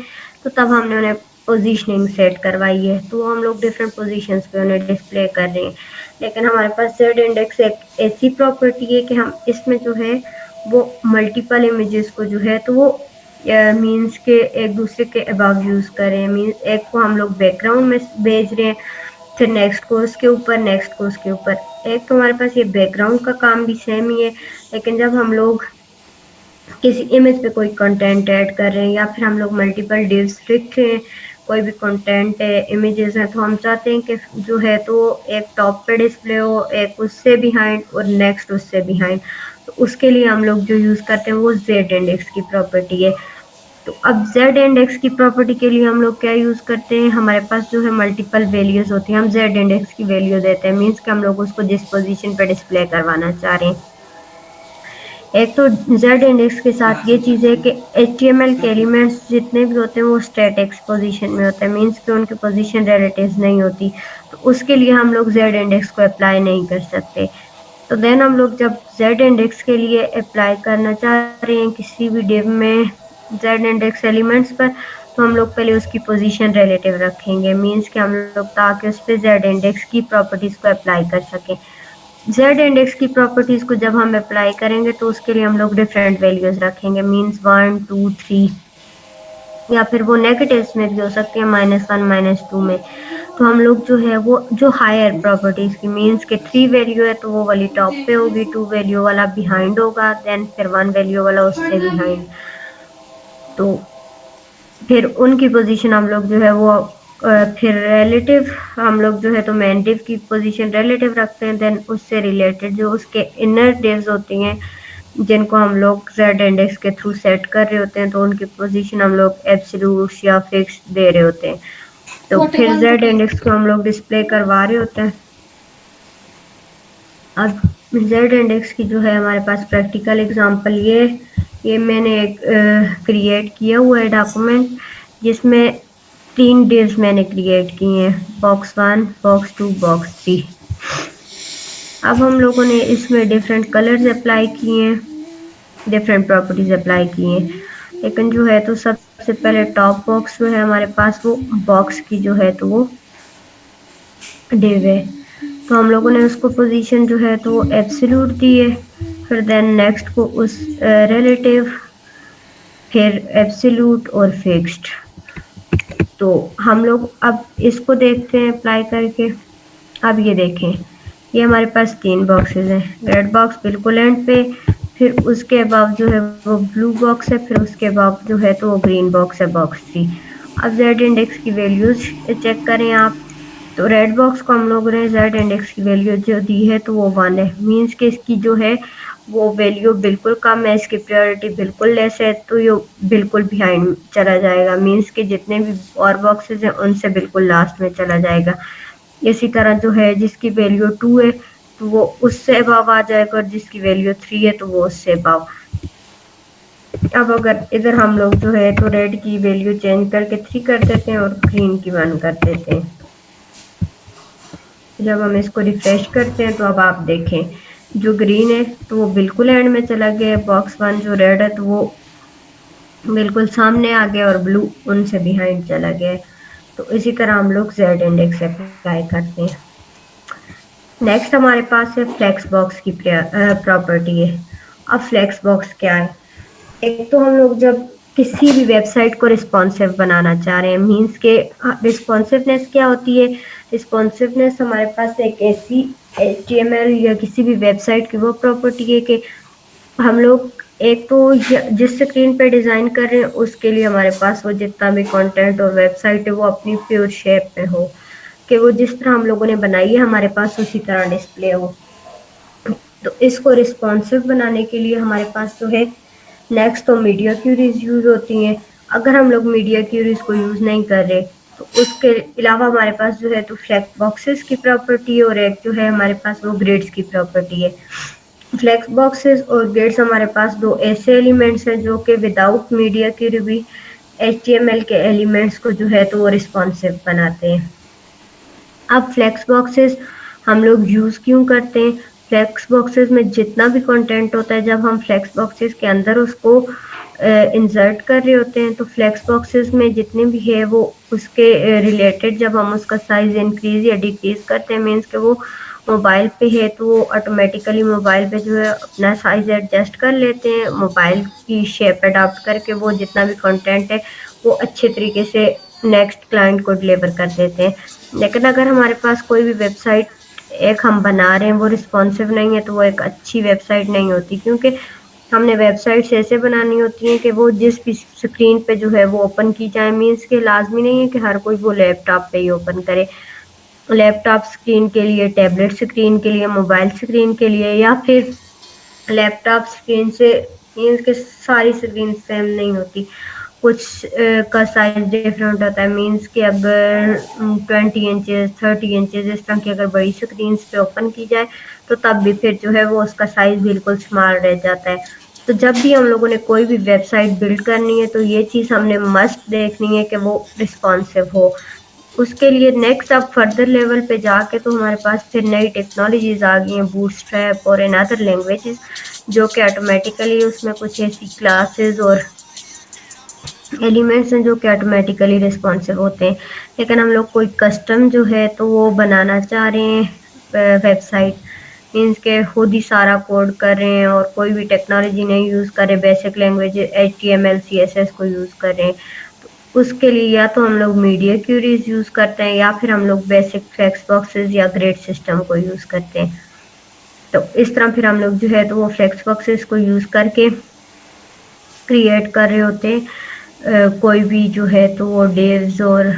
तो तब हमने उन्हें पोजीशनिंग सेट करवाई है, तो हम लोग डिफरेंट पोजीशंस पे उन्हें डिस्प्ले कर रहे हैं। लेकिन हमारे पास जेड इंडेक्स एक ऐसी प्रॉपर्टी है कि हम इसमें जो है वो मल्टीपल इमेजेस को जो है तो वो मीन्स के एक दूसरे के अबाव यूज़ करें, मीन्स एक को हम लोग बैकग्राउंड में भेज रहे हैं, फिर नेक्स्ट को उसके ऊपर, नेक्स्ट को उसके ऊपर। एक तो हमारे पास ये बैकग्राउंड का काम भी सेम ही है, लेकिन जब हम लोग किसी इमेज पे कोई कंटेंट ऐड कर रहे हैं या फिर हम लोग मल्टीपल डिव्स लिख रहे हैं, कोई भी कंटेंट है, इमेजेस हैं, तो हम चाहते हैं कि जो है तो एक टॉप पे डिस्प्ले हो, एक उससे बिहाइंड और नेक्स्ट उससे बिहाइंड। तो उसके लिए हम लोग जो यूज़ करते हैं वो जेड इंडेक्स की प्रॉपर्टी है। तो अब जेड इंडेक्स की प्रॉपर्टी के लिए हम लोग क्या यूज़ करते हैं, हमारे पास जो है मल्टीपल वैल्यूज़ होती हैं, हम जेड इंडेक्स की वैल्यू देते हैं, मीन्स कि हम लोग उसको जिस पोजीशन पे डिस्प्ले करवाना चाह रहे हैं। एक तो जेड इंडेक्स के साथ ये चीज़ है कि एचटीएमएल के एलिमेंट्स जितने भी होते हैं वो स्टैटिक पोजीशन में होते हैं, मीन्स कि उनकी पोजीशन रिलेटिव्स नहीं होती, तो उसके लिए हम लोग जेड इंडेक्स को अप्लाई नहीं कर सकते। तो देन हम लोग जब जेड इंडेक्स के लिए अप्लाई करना चाह रहे हैं किसी भी डिव में जेड इंडेक्स एलिमेंट्स पर, तो हम लोग पहले उसकी पोजीशन रिलेटिव रखेंगे, मीन्स कि हम लोग ताकि उस पर जेड इंडेक्स की प्रॉपर्टीज़ को अप्लाई कर सकें। जेड इंडेक्स की प्रॉपर्टीज़ को जब हम अप्लाई करेंगे तो उसके लिए हम लोग डिफरेंट वैल्यूज़ रखेंगे, मीन्स 1 2 3, या फिर वो नेगेटिव्स में भी हो सकती है, -1 -2 में। तो हम लोग जो है वो जो हायर प्रॉपर्टीज़ की, मीन्स के 3 वैल्यू है तो वो वाली टॉप पे होगी, 2 वैल्यू वाला बिहाइंड होगा, देन फिर 1 वैल्यू वाला उससे बिहाइंड। तो फिर उनकी पोजीशन हम लोग जो है वो फिर रिलेटिव हम लोग जो है तो मेन डिव की पोजीशन रिलेटिव रखते हैं, देन उससे रिलेटेड जो उसके इनर डिव्स होती हैं जिनको हम लोग जेड इंडेक्स के थ्रू सेट कर रहे होते हैं, तो उनकी पोजीशन हम लोग एब्सोल्यूट या फिक्स दे रहे होते हैं। तो फिर जेड इंडेक्स को हम लोग डिस्प्ले करवा रहे होते हैं। अब जेड इंडेक्स की जो है हमारे पास प्रैक्टिकल एग्जांपल ये मैंने एक क्रिएट किया हुआ है डॉक्यूमेंट, जिसमें 3 डिव्स मैंने क्रिएट किए हैं, बॉक्स 1 बॉक्स 2 बॉक्स 3। अब हम लोगों ने इसमें डिफरेंट कलर्स अप्लाई किए हैं, डिफरेंट प्रॉपर्टीज अप्लाई की हैं, लेकिन जो है तो सबसे पहले टॉप बॉक्स जो है हमारे पास वो बॉक्स की जो है तो वो डिव है, तो हम लोगों ने उसको पोजीशन जो है तो एब्सोल्यूट दी है, फिर देन नेक्स्ट को उस रिलेटिव, फिर एब्सोल्यूट और फिक्स्ड। तो हम लोग अब इसको देखते हैं अप्लाई करके। अब ये देखें, ये हमारे पास 3 बॉक्सेस हैं, रेड बॉक्स बिल्कुल एंड पे, फिर उसके अबाव जो है वो ब्लू बॉक्स है, फिर उसके अबाव जो है तो वो ग्रीन बॉक्स है, बॉक्स 3। अब जेड इंडेक्स की वैल्यूज चेक करें आप, तो रेड बॉक्स को हम लोगों ने जेड इंडेक्स की वैल्यू जो दी है तो वो 1 है, मीन्स कि इसकी जो है वो वैल्यू बिल्कुल कम है, इसकी प्रायोरिटी बिल्कुल लेस है, तो ये बिल्कुल बिहाइंड चला जाएगा, मीन्स कि जितने भी और बॉक्सेस हैं उनसे बिल्कुल लास्ट में चला जाएगा। इसी तरह जो है जिसकी वैल्यू 2 है तो वो उससे अबाव आ जाएगा, और जिसकी वैल्यू 3 है तो वो उससे अबाव। अब अगर इधर हम लोग जो है तो रेड की वैल्यू चेंज करके 3 कर देते हैं और ग्रीन की 1 कर देते हैं, जब हम इसको रिफ्रेश करते हैं तो अब आप देखें जो ग्रीन है तो वो बिल्कुल एंड में चला गया, बॉक्स 1 जो रेड है तो वो बिल्कुल सामने आ गया और ब्लू उनसे बिहाइंड चला गया है। तो इसी तरह हम लोग जेड इंडेक्स अप्लाई करते हैं। नेक्स्ट हमारे पास है फ्लेक्स बॉक्स की प्रॉपर्टी है। अब फ्लेक्स बॉक्स क्या है? एक तो हम लोग जब किसी भी वेबसाइट को रिस्पॉन्सिव बनाना चाह रहे हैं, मीन्स के रिस्पॉन्सिवनेस क्या होती है? रिस्पॉन्सिवनेस हमारे पास एक ऐसी HTML या किसी भी वेबसाइट की वो प्रॉपर्टी है कि हम लोग एक तो जिस स्क्रीन पे डिज़ाइन कर रहे हैं उसके लिए हमारे पास वो जितना भी कंटेंट और वेबसाइट है वो अपनी प्योर शेप में हो, कि वो जिस तरह हम लोगों ने बनाई है हमारे पास उसी तरह डिस्प्ले हो। तो इसको रिस्पॉन्सिव बनाने के लिए हमारे पास जो है नेक्स्ट तो मीडिया क्यूरीज यूज़ होती हैं। अगर हम लोग मीडिया क्यूरीज को यूज़ नहीं कर रहे तो उसके अलावा हमारे पास जो है तो फ्लैक्स बॉक्सेस की प्रॉपर्टी है और एक जो है हमारे पास वो ग्रिड्स की प्रॉपर्टी है। फ्लैक्स बॉक्सेस और ग्रिड्स हमारे पास दो ऐसे एलिमेंट्स हैं जो कि विदाउट मीडिया क्यूरी भी HTML के एलिमेंट्स को जो है तो वो रिस्पॉन्सिव बनाते हैं। अब फ्लेक्स बॉक्सेस हम लोग यूज़ क्यों करते हैं? फ्लेक्स बॉक्सेस में जितना भी कंटेंट होता है जब हम फ्लेक्स बॉक्सेस के अंदर उसको इंसर्ट कर रहे होते हैं तो फ्लेक्स बॉक्सेस में जितने भी है वो उसके रिलेटेड जब हम उसका साइज़ इंक्रीज़ या डिक्रीज़ करते हैं, मीन्स कि वो मोबाइल पे है तो वो ऑटोमेटिकली मोबाइल पे जो है अपना साइज़ एडजस्ट कर लेते हैं, मोबाइल की शेप अडॉप्ट करके वो जितना भी कंटेंट है वो अच्छे तरीके से नेक्स्ट क्लाइंट को डिलीवर कर देते हैं। लेकिन अगर हमारे पास कोई भी वेबसाइट एक हम बना रहे हैं वो रिस्पॉन्सिव नहीं है तो वो एक अच्छी वेबसाइट नहीं होती, क्योंकि हमने वेबसाइट्स ऐसे बनानी होती हैं कि वो जिस भी स्क्रीन पे जो है वो ओपन की जाए, मीन्स के लाजमी नहीं है कि हर कोई वो लैपटॉप पे ही ओपन करे। लैपटॉप स्क्रीन के लिए, टैबलेट स्क्रीन के लिए, मोबाइल स्क्रीन के लिए या फिर लैपटॉप स्क्रीन से मीन्स के सारी स्क्रीन सेम नहीं होती, कुछ का साइज डिफरेंट होता है, मीन्स कि अगर 20 इंचेस 30 इंचेस इस तरह की अगर बड़ी स्क्रीन पे ओपन की जाए तो तब भी फिर जो है वो उसका साइज बिल्कुल स्मॉल रह जाता है। तो जब भी हम लोगों ने कोई भी वेबसाइट बिल्ड करनी है तो ये चीज़ हमने मस्ट देखनी है कि वो रिस्पॉन्सिव हो। उसके लिए नेक्स्ट अब फर्दर लेवल पे जाके तो हमारे पास फिर नई टेक्नोलॉजीज आ गई हैं, बूटस्ट्रैप और इन अदर लैंग्वेजेस, जो कि ऑटोमेटिकली उसमें कुछ ऐसी क्लासेस और एलिमेंट्स हैं जो कि ऑटोमेटिकली रिस्पॉन्सिव होते हैं। लेकिन हम लोग कोई कस्टम जो है तो वो बनाना चाह रहे हैं वेबसाइट, मीन्स के खुद ही सारा कोड कर रहे हैं और कोई भी टेक्नोलॉजी नहीं यूज़ कर रहे, बेसिक लैंग्वेज HTML CSS को यूज़ कर रहे हैं। तो उसके लिए या तो हम लोग मीडिया क्यूरीज यूज़ करते हैं या फिर हम लोग बेसिक फ्लेक्स बॉक्सेस या ग्रिड सिस्टम को यूज़ करते हैं। तो इस तरह फिर हम लोग जो है तो वो फ्लेक्स बॉक्सेस को यूज़ करके क्रिएट कर रहे होते हैं कोई भी जो है तो वो डिव्स और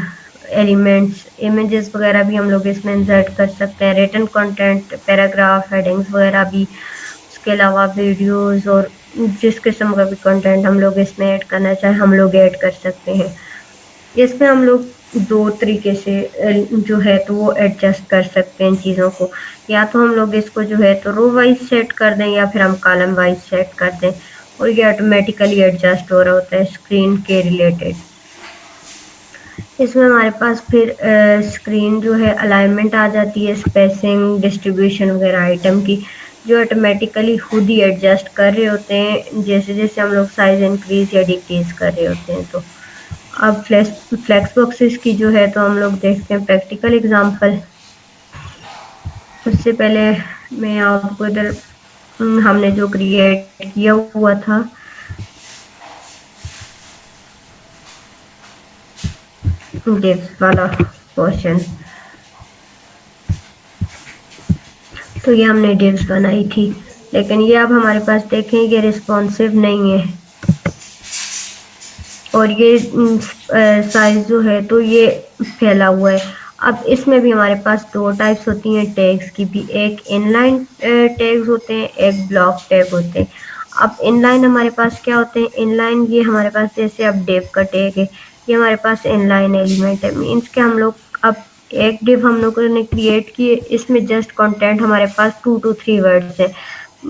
एलिमेंट्स, इमेजेस वगैरह भी हम लोग इसमें इंसर्ट कर सकते हैं, रिटन कंटेंट, पैराग्राफ, हेडिंग्स वगैरह भी, उसके अलावा वीडियोस और जिस किस्म का भी कंटेंट हम लोग इसमें ऐड करना चाहें हम लोग ऐड कर सकते हैं। इसमें हम लोग दो तरीके से जो है तो वो एडजस्ट कर सकते हैं चीज़ों को, या तो हम लोग इसको जो है तो रो वाइज सेट कर दें या फिर हम कॉलम वाइज सेट कर दें और ये ऑटोमेटिकली एडजस्ट हो रहा होता है स्क्रीन के रिलेटेड। इसमें हमारे पास फिर स्क्रीन जो है अलाइनमेंट आ जाती है, स्पेसिंग, डिस्ट्रीब्यूशन वगैरह आइटम की, जो ऑटोमेटिकली खुद ही एडजस्ट कर रहे होते हैं जैसे जैसे हम लोग साइज इंक्रीज या डिक्रीज कर रहे होते हैं। तो अब फ्लेक्स बॉक्सेस की जो है तो हम लोग देखते हैं प्रैक्टिकल एग्जांपल। उससे पहले मैं आपको इधर हमने जो क्रिएट किया हुआ था डिव्स वाला पोर्शन, तो ये हमने डिव्स बनाई थी, लेकिन ये अब हमारे पास देखें ये रिस्पॉन्सिव नहीं है और ये साइज जो है तो ये फैला हुआ है। अब इसमें भी हमारे पास दो टाइप्स होती हैं टैग्स की भी, एक इनलाइन टैग्स होते हैं, एक ब्लॉक टैग होते हैं। अब इनलाइन हमारे पास क्या होते हैं? इनलाइन ये हमारे पास जैसे अब डिव का टैग है, ये हमारे पास इनलाइन एलिमेंट है, मीन्स के हम लोग अब एक डिव हम लोगों ने क्रिएट की, इसमें जस्ट कंटेंट हमारे पास 2 to 3 वर्ड्स है,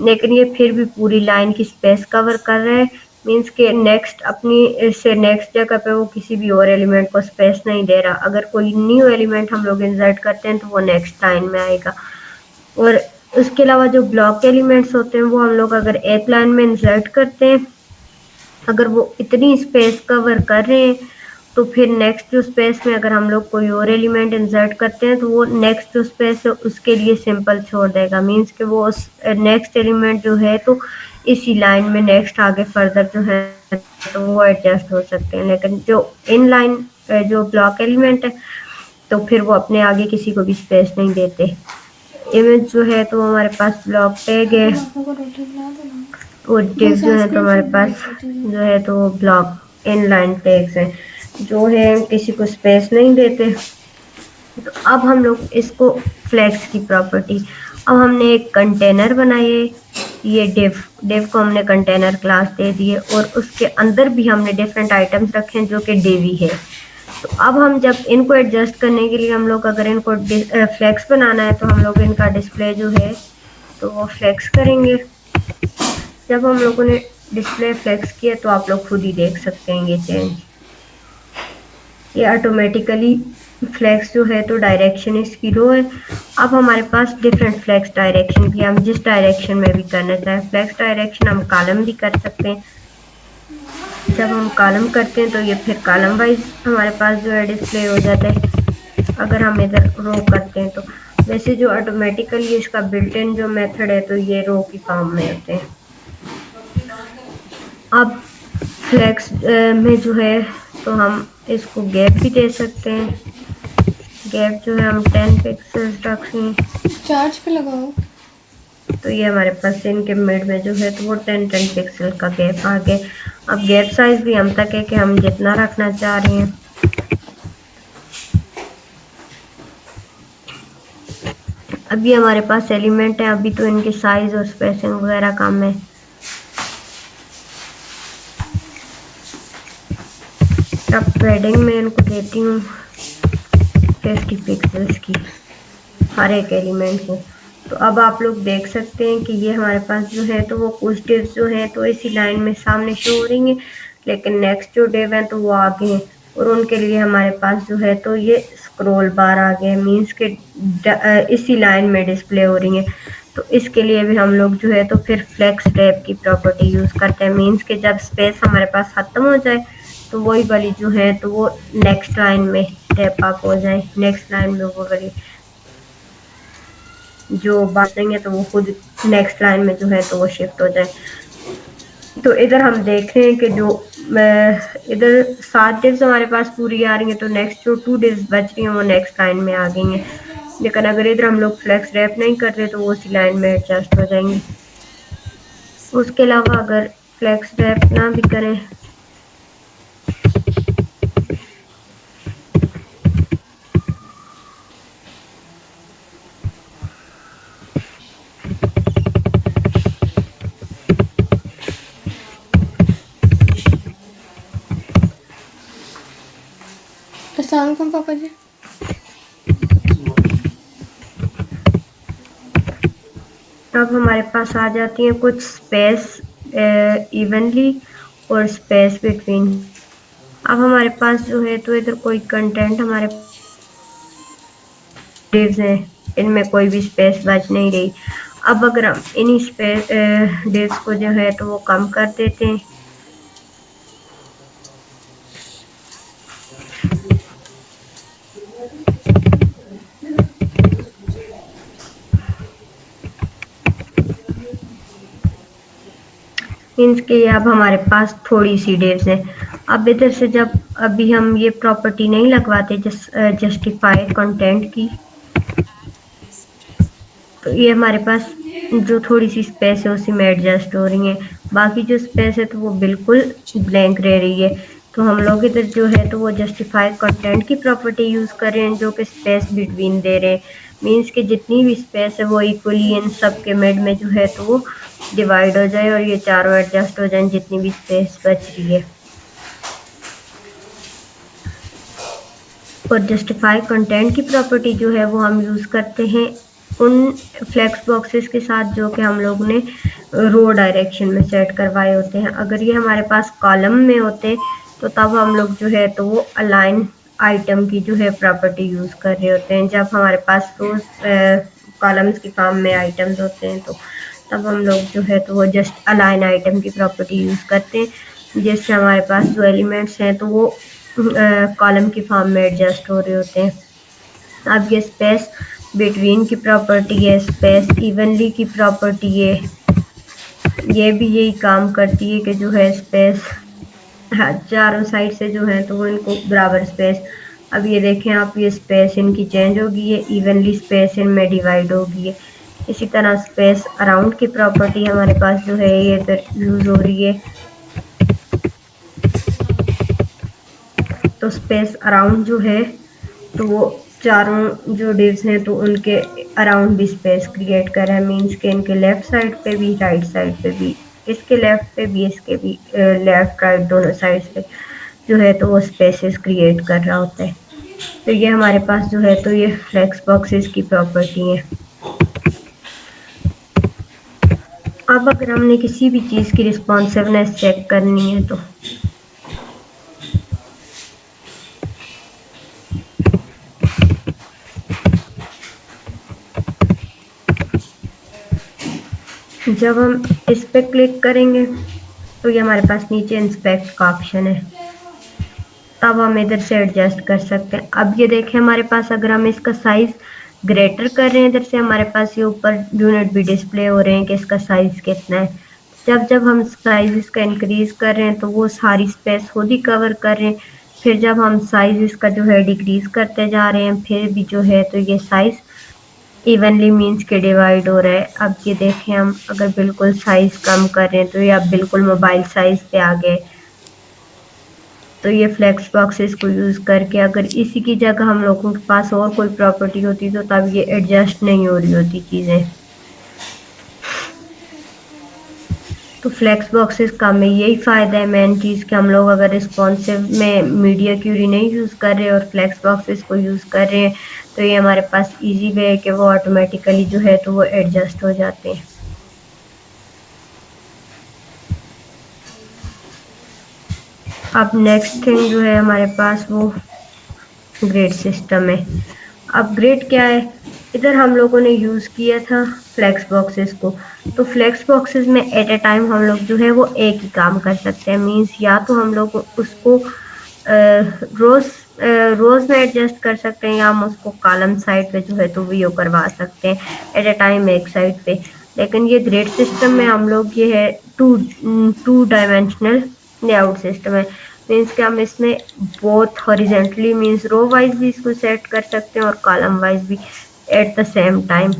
लेकिन ये फिर भी पूरी लाइन की स्पेस कवर कर रहा है, मीन्स के नेक्स्ट अपनी से नेक्स्ट जगह पे वो किसी भी और एलिमेंट को स्पेस नहीं दे रहा। अगर कोई न्यू एलिमेंट हम लोग इंसर्ट करते हैं तो वो नेक्स्ट लाइन में आएगा। और उसके अलावा जो ब्लॉक एलिमेंट्स होते हैं वो हम लोग अगर एक लाइन में इंसर्ट करते हैं अगर वो इतनी स्पेस कवर कर रहे हैं तो फिर नेक्स्ट जो स्पेस में अगर हम लोग कोई और एलिमेंट इंसर्ट करते हैं तो वो नेक्स्ट जो स्पेस है उसके लिए सिंपल छोड़ देगा, मीन्स कि वो नेक्स्ट एलिमेंट जो है तो इसी लाइन में नेक्स्ट आगे फर्दर जो है तो वो एडजस्ट हो सकते हैं, लेकिन जो इन लाइन जो ब्लॉक एलिमेंट है तो फिर वो अपने आगे किसी को भी स्पेस नहीं देते। इमेज जो है तो हमारे पास ब्लॉक टैग है और डिव जो है तो हमारे पास जो है तो ब्लॉक इन लाइन टैग्स हैं जो है किसी को स्पेस नहीं देते। तो अब हम लोग इसको फ्लेक्स की प्रॉपर्टी, अब हमने एक कंटेनर बनाए, ये डिव को हमने कंटेनर क्लास दे दिए और उसके अंदर भी हमने डिफरेंट आइटम्स रखे हैं जो कि डिवी है। तो अब हम जब इनको एडजस्ट करने के लिए हम लोग अगर इनको फ्लेक्स बनाना है तो हम लोग इनका डिस्प्ले जो है तो वो फ्लेक्स करेंगे। जब हम लोगों ने डिस्प्ले फ्लेक्स किया तो आप लोग खुद ही देख सकते हैं ये चेंज, ये ऑटोमेटिकली फ्लेक्स जो है तो डायरेक्शन इसकी रो है। अब हमारे पास डिफरेंट फ्लेक्स डायरेक्शन भी, हम जिस डायरेक्शन में भी करना चाहें फ्लेक्स डायरेक्शन हम कॉलम भी कर सकते हैं। जब हम कॉलम करते हैं तो ये फिर कॉलम वाइज हमारे पास जो है डिस्प्ले हो जाता है। अगर हम इधर रो करते हैं तो वैसे जो ऑटोमेटिकली इसका बिल्ट इन जो मेथड है तो ये रो की फॉर्म में होते हैं। अब फ्लेक्स में जो है तो हम इसको गैप भी दे सकते हैं, गैप जो है हम 10 पिक्सल्स रखें चार्ज पे लगाओ तो ये हमारे पास इनके मिड में जो है तो वो 10 पिक्सल का गैप आ गया। अब गैप साइज भी हम तक है कि हम जितना रखना चाह रहे हैं। अभी हमारे पास एलिमेंट है, अभी तो इनके साइज और स्पेसिंग वगैरह कम है। अब पैडिंग में इनको देती हूँ 50 पिक्सल्स की हर एक एलिमेंट को। तो अब आप लोग देख सकते हैं कि ये हमारे पास जो है तो वो कुछ डिव्स जो हैं तो इसी लाइन में सामने शो हो रही हैं, लेकिन नेक्स्ट जो डिव हैं तो वो आगे हैं और उनके लिए हमारे पास जो है तो ये स्क्रॉल बार आ गए, मीन्स के इसी लाइन में डिस्प्ले हो रही हैं। तो इसके लिए भी हम लोग जो है तो फिर फ्लेक्स रैप की प्रॉपर्टी यूज़ करते हैं, मीन्स के जब स्पेस हमारे पास ख़त्म हो जाए तो वही वाली जो है तो वो नेक्स्ट लाइन में रैप अप हो जाए, नेक्स्ट लाइन में वो वाली जो बात देंगे तो वो खुद नेक्स्ट लाइन में जो है तो वो शिफ्ट हो जाए। तो इधर हम देख रहे हैं कि जो इधर 7 डिव्स हमारे पास पूरी आ रही हैं तो नेक्स्ट जो 2 डिव्स बच रही हैं वो नेक्स्ट लाइन में आ गई हैं, लेकिन अगर इधर हम लोग फ्लेक्स रैप नहीं कर रहे तो वो उसी लाइन में एडजस्ट हो जाएंगी। उसके अलावा अगर फ्लेक्स रैप ना भी करें अस्सलाम वालेकुम पापा जी। अब हमारे पास आ जाती हैं कुछ स्पेस इवनली और स्पेस बिटवीन। अब हमारे पास जो है तो इधर कोई कंटेंट हमारे डिव्स हैं, इनमें कोई भी स्पेस बच नहीं रही। अब अगर हम इन्हीं स्पेस डिव्स को जो है तो वो कम कर देते हैं, मीन्स के अब हमारे पास थोड़ी सी डिव्स हैं। अब इधर से जब अभी हम ये प्रॉपर्टी नहीं लगवाते जस्टिफाई कंटेंट की तो ये हमारे पास जो थोड़ी सी स्पेस है उसी में एडजस्ट हो रही है, बाकी जो स्पेस है तो वो बिल्कुल ब्लैंक रह रही है। तो हम लोग इधर जो है तो वो जस्टिफाई कंटेंट की प्रॉपर्टी यूज़ कर रहे हैं जो कि स्पेस बिटवीन दे रहे हैं, मीन्स कि जितनी भी स्पेस है वो इक्वली इन सब के मिड में जो है तो वो डिवाइड हो जाए और ये चारों एडजस्ट हो जाए जितनी भी स्पेस बच रही है। और जस्टिफाई कंटेंट की प्रॉपर्टी जो है वो हम यूज़ करते हैं उन फ्लेक्स बॉक्सेस के साथ जो कि हम लोग ने रो डायरेक्शन में सेट करवाए होते हैं। अगर ये हमारे पास कॉलम में होते तो तब हम लोग जो है तो वो अलाइन आइटम की जो है प्रॉपर्टी यूज़ कर रहे होते हैं। जब हमारे पास रोज कॉलम्स की फॉर्म में आइटम्स होते हैं तो तब हम लोग जो है तो वो जस्ट अलाइन आइटम की प्रॉपर्टी यूज़ करते हैं। जिससे हमारे पास जो एलिमेंट्स हैं तो वो कॉलम की फॉर्म में एडजस्ट हो रहे होते हैं। अब ये स्पेस बिटवीन की प्रॉपर्टी है, स्पेस इवनली की प्रॉपर्टी है, ये भी यही काम करती है कि जो है स्पेस चारों साइड से जो है तो वो इनको बराबर स्पेस। अब ये देखें आप, ये स्पेस इनकी चेंज होगी, ये इवनली स्पेस इनमें डिवाइड होगी है। इसी तरह स्पेस अराउंड की प्रॉपर्टी हमारे पास जो है ये इधर यूज हो रही है। तो स्पेस अराउंड जो है तो वो चारों जो डिव्स हैं तो उनके अराउंड भी स्पेस क्रिएट कर रहा है। मीन्स के इनके लेफ्ट साइड पे भी, राइट साइड पे भी, इसके लेफ्ट पे भी, इसके भी लेफ्ट राइट दोनों साइड्स पे जो है तो वो स्पेसेस क्रिएट कर रहा होता है। तो ये हमारे पास जो है तो ये फ्लेक्स बॉक्सेस की प्रॉपर्टी है। अब अगर हमने किसी भी चीज़ की रिस्पॉन्सिवनेस चेक करनी है तो जब हम इस पे क्लिक करेंगे तो ये हमारे पास नीचे इंस्पेक्ट का ऑप्शन है, तब हम इधर से एडजस्ट कर सकते हैं। अब ये देखें हमारे पास अगर हम इसका साइज ग्रेटर कर रहे हैं इधर से हमारे पास ये ऊपर यूनिट भी डिस्प्ले हो रहे हैं कि इसका साइज कितना है। जब जब हम साइज इसका इंक्रीज कर रहे हैं तो वो सारी स्पेस खुद ही कवर कर रहे हैं। फिर जब हम साइज इसका जो है डिक्रीज करते जा रहे हैं फिर भी जो है तो ये साइज इवनली मीन्स के डिवाइड हो रहा है। अब ये देखें हम अगर बिल्कुल साइज कम कर रहे हैं तो ये अब बिल्कुल मोबाइल साइज पे आ गए। तो ये फ्लेक्स बॉक्सेस को यूज़ करके अगर इसी की जगह हम लोगों के पास और कोई प्रॉपर्टी होती तो तब ये एडजस्ट नहीं हो रही होती चीज़ें। तो फ्लेक्स बॉक्सेस का में यही फ़ायदा है मेन चीज़ कि हम लोग अगर रिस्पॉन्सिव में मीडिया क्यूरी नहीं यूज़ कर रहे और फ्लेक्स बॉक्सेस को यूज़ कर रहे हैं तो ये हमारे पास इजी वे है कि वो ऑटोमेटिकली जो है तो वो एडजस्ट हो जाते हैं। अब नेक्स्ट थिंग जो है हमारे पास वो ग्रेड सिस्टम है। अब ग्रेड क्या है, इधर हम लोगों ने यूज़ किया था फ्लेक्स बॉक्सेस को। तो फ्लेक्स बॉक्सेस में एट ए टाइम हम लोग जो है वो एक ही काम कर सकते हैं। मीन्स या तो हम लोग उसको रोज़ में एडजस्ट कर सकते हैं या हम उसको कॉलम साइड पे जो है तो व्यू करवा सकते हैं एट ए टाइम एक साइड पे। लेकिन ये ग्रेड सिस्टम में हम लोग ये है टू डायमेंशनल लेआउट सिस्टम है। मीन्स कि हम इसमें both horizontally means row wise भी इसको सेट कर सकते हैं और कॉलम वाइज भी at the same time.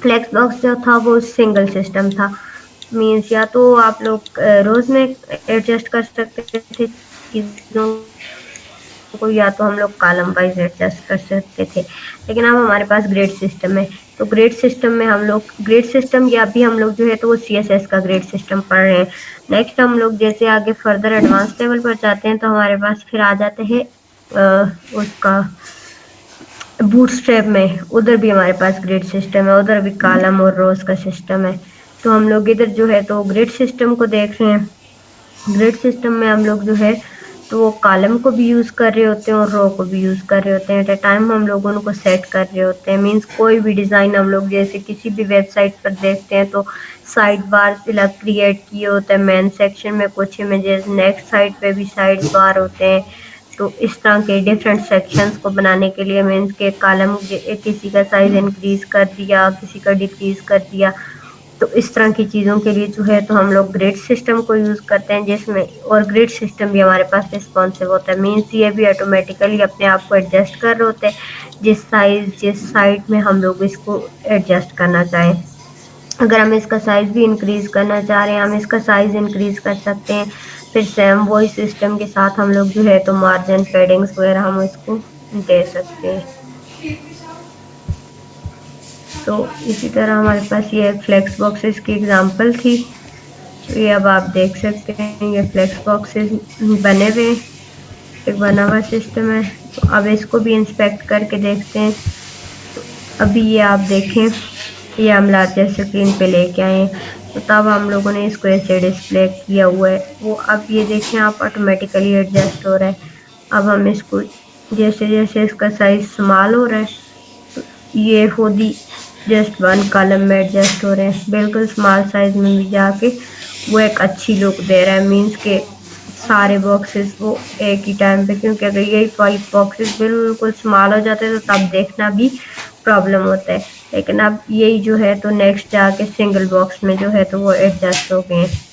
Flex box जो था वो सिंगल सिस्टम था। मीन्स या तो आप लोग रोज में एडजस्ट कर सकते थे चीज़ों को या तो हम लोग कॉलम वाइज एडजस्ट कर सकते थे। लेकिन अब हमारे पास ग्रेड सिस्टम है तो ग्रेड सिस्टम में हम लोग ग्रेड सिस्टम या भी हम लोग जो है तो वो CSS का ग्रेड सिस्टम पढ़ रहे हैं। नेक्स्ट हम लोग जैसे आगे फर्दर एडवांस लेवल पर जाते हैं तो हमारे पास फिर आ जाते हैं उसका बूटस्ट्रैप में, उधर भी हमारे पास ग्रिड सिस्टम है, उधर भी कॉलम और रोज का सिस्टम है। तो हम लोग इधर जो है तो ग्रिड सिस्टम को देख रहे हैं। ग्रिड सिस्टम में हम लोग जो है तो वो कॉलम को भी यूज़ कर रहे होते हैं और रो को भी यूज़ कर रहे होते हैं। एट ए टाइम हम लोग उनको सेट कर रहे होते हैं। मीन्स कोई भी डिज़ाइन हम लोग जैसे किसी भी वेबसाइट पर देखते हैं तो साइड बार अलग क्रिएट किए होते हैं। मेन सेक्शन में कुछ इमेजेस, नेक्स्ट साइड पे भी साइड बार होते हैं। तो इस तरह के डिफरेंट सेक्शंस को बनाने के लिए मीन्स के कॉलम किसी का साइज इंक्रीज कर दिया, किसी का डिक्रीज कर दिया। तो इस तरह की चीज़ों के लिए जो है तो हम लोग ग्रिड सिस्टम को यूज़ करते हैं जिसमें और ग्रिड सिस्टम भी हमारे पास रिस्पॉन्सिव होता है। मीन्स ये भी ऑटोमेटिकली अपने आप को एडजस्ट कर रहे होते हैं जिस साइज जिस साइड में हम लोग इसको एडजस्ट करना चाहें। अगर हम इसका साइज़ भी इंक्रीज़ करना चाह रहे हैं हम इसका साइज़ इंक्रीज़ कर सकते हैं। फिर सेम वही सिस्टम के साथ हम लोग जो है तो मार्जिन पैडिंग्स वगैरह हम इसको दे सकते हैं। तो इसी तरह हमारे पास ये फ्लेक्स बॉक्सेस की एग्जांपल थी। तो ये अब आप देख सकते हैं ये फ्लेक्स बॉक्सेस बने हुए एक बना हुआ सिस्टम है। तो अब इसको भी इंस्पेक्ट करके देखते हैं। तो अभी ये आप देखें ये हम लार्जर स्क्रीन पे लेके आए हैं तो तब हम लोगों ने इसको ऐसे डिस्प्ले किया हुआ है। वो अब ये देखें आप ऑटोमेटिकली एडजस्ट हो रहा है। अब हम इसको जैसे जैसे इसका साइज स्मॉल हो रहा है तो ये खुद ही जस्ट वन कॉलम में एडजस्ट हो रहे हैं। बिल्कुल स्मॉल साइज में भी जाके वो एक अच्छी लुक दे रहा है। मीन्स के सारे बॉक्सेस वो एक ही टाइम पे, क्योंकि अगर यही 5 बॉक्सेस बिल्कुल स्मॉल हो जाते हैं तो तब देखना भी प्रॉब्लम होता है। लेकिन अब यही जो है तो नेक्स्ट जाके सिंगल बॉक्स में जो है तो वो एडजस्ट हो गए हैं।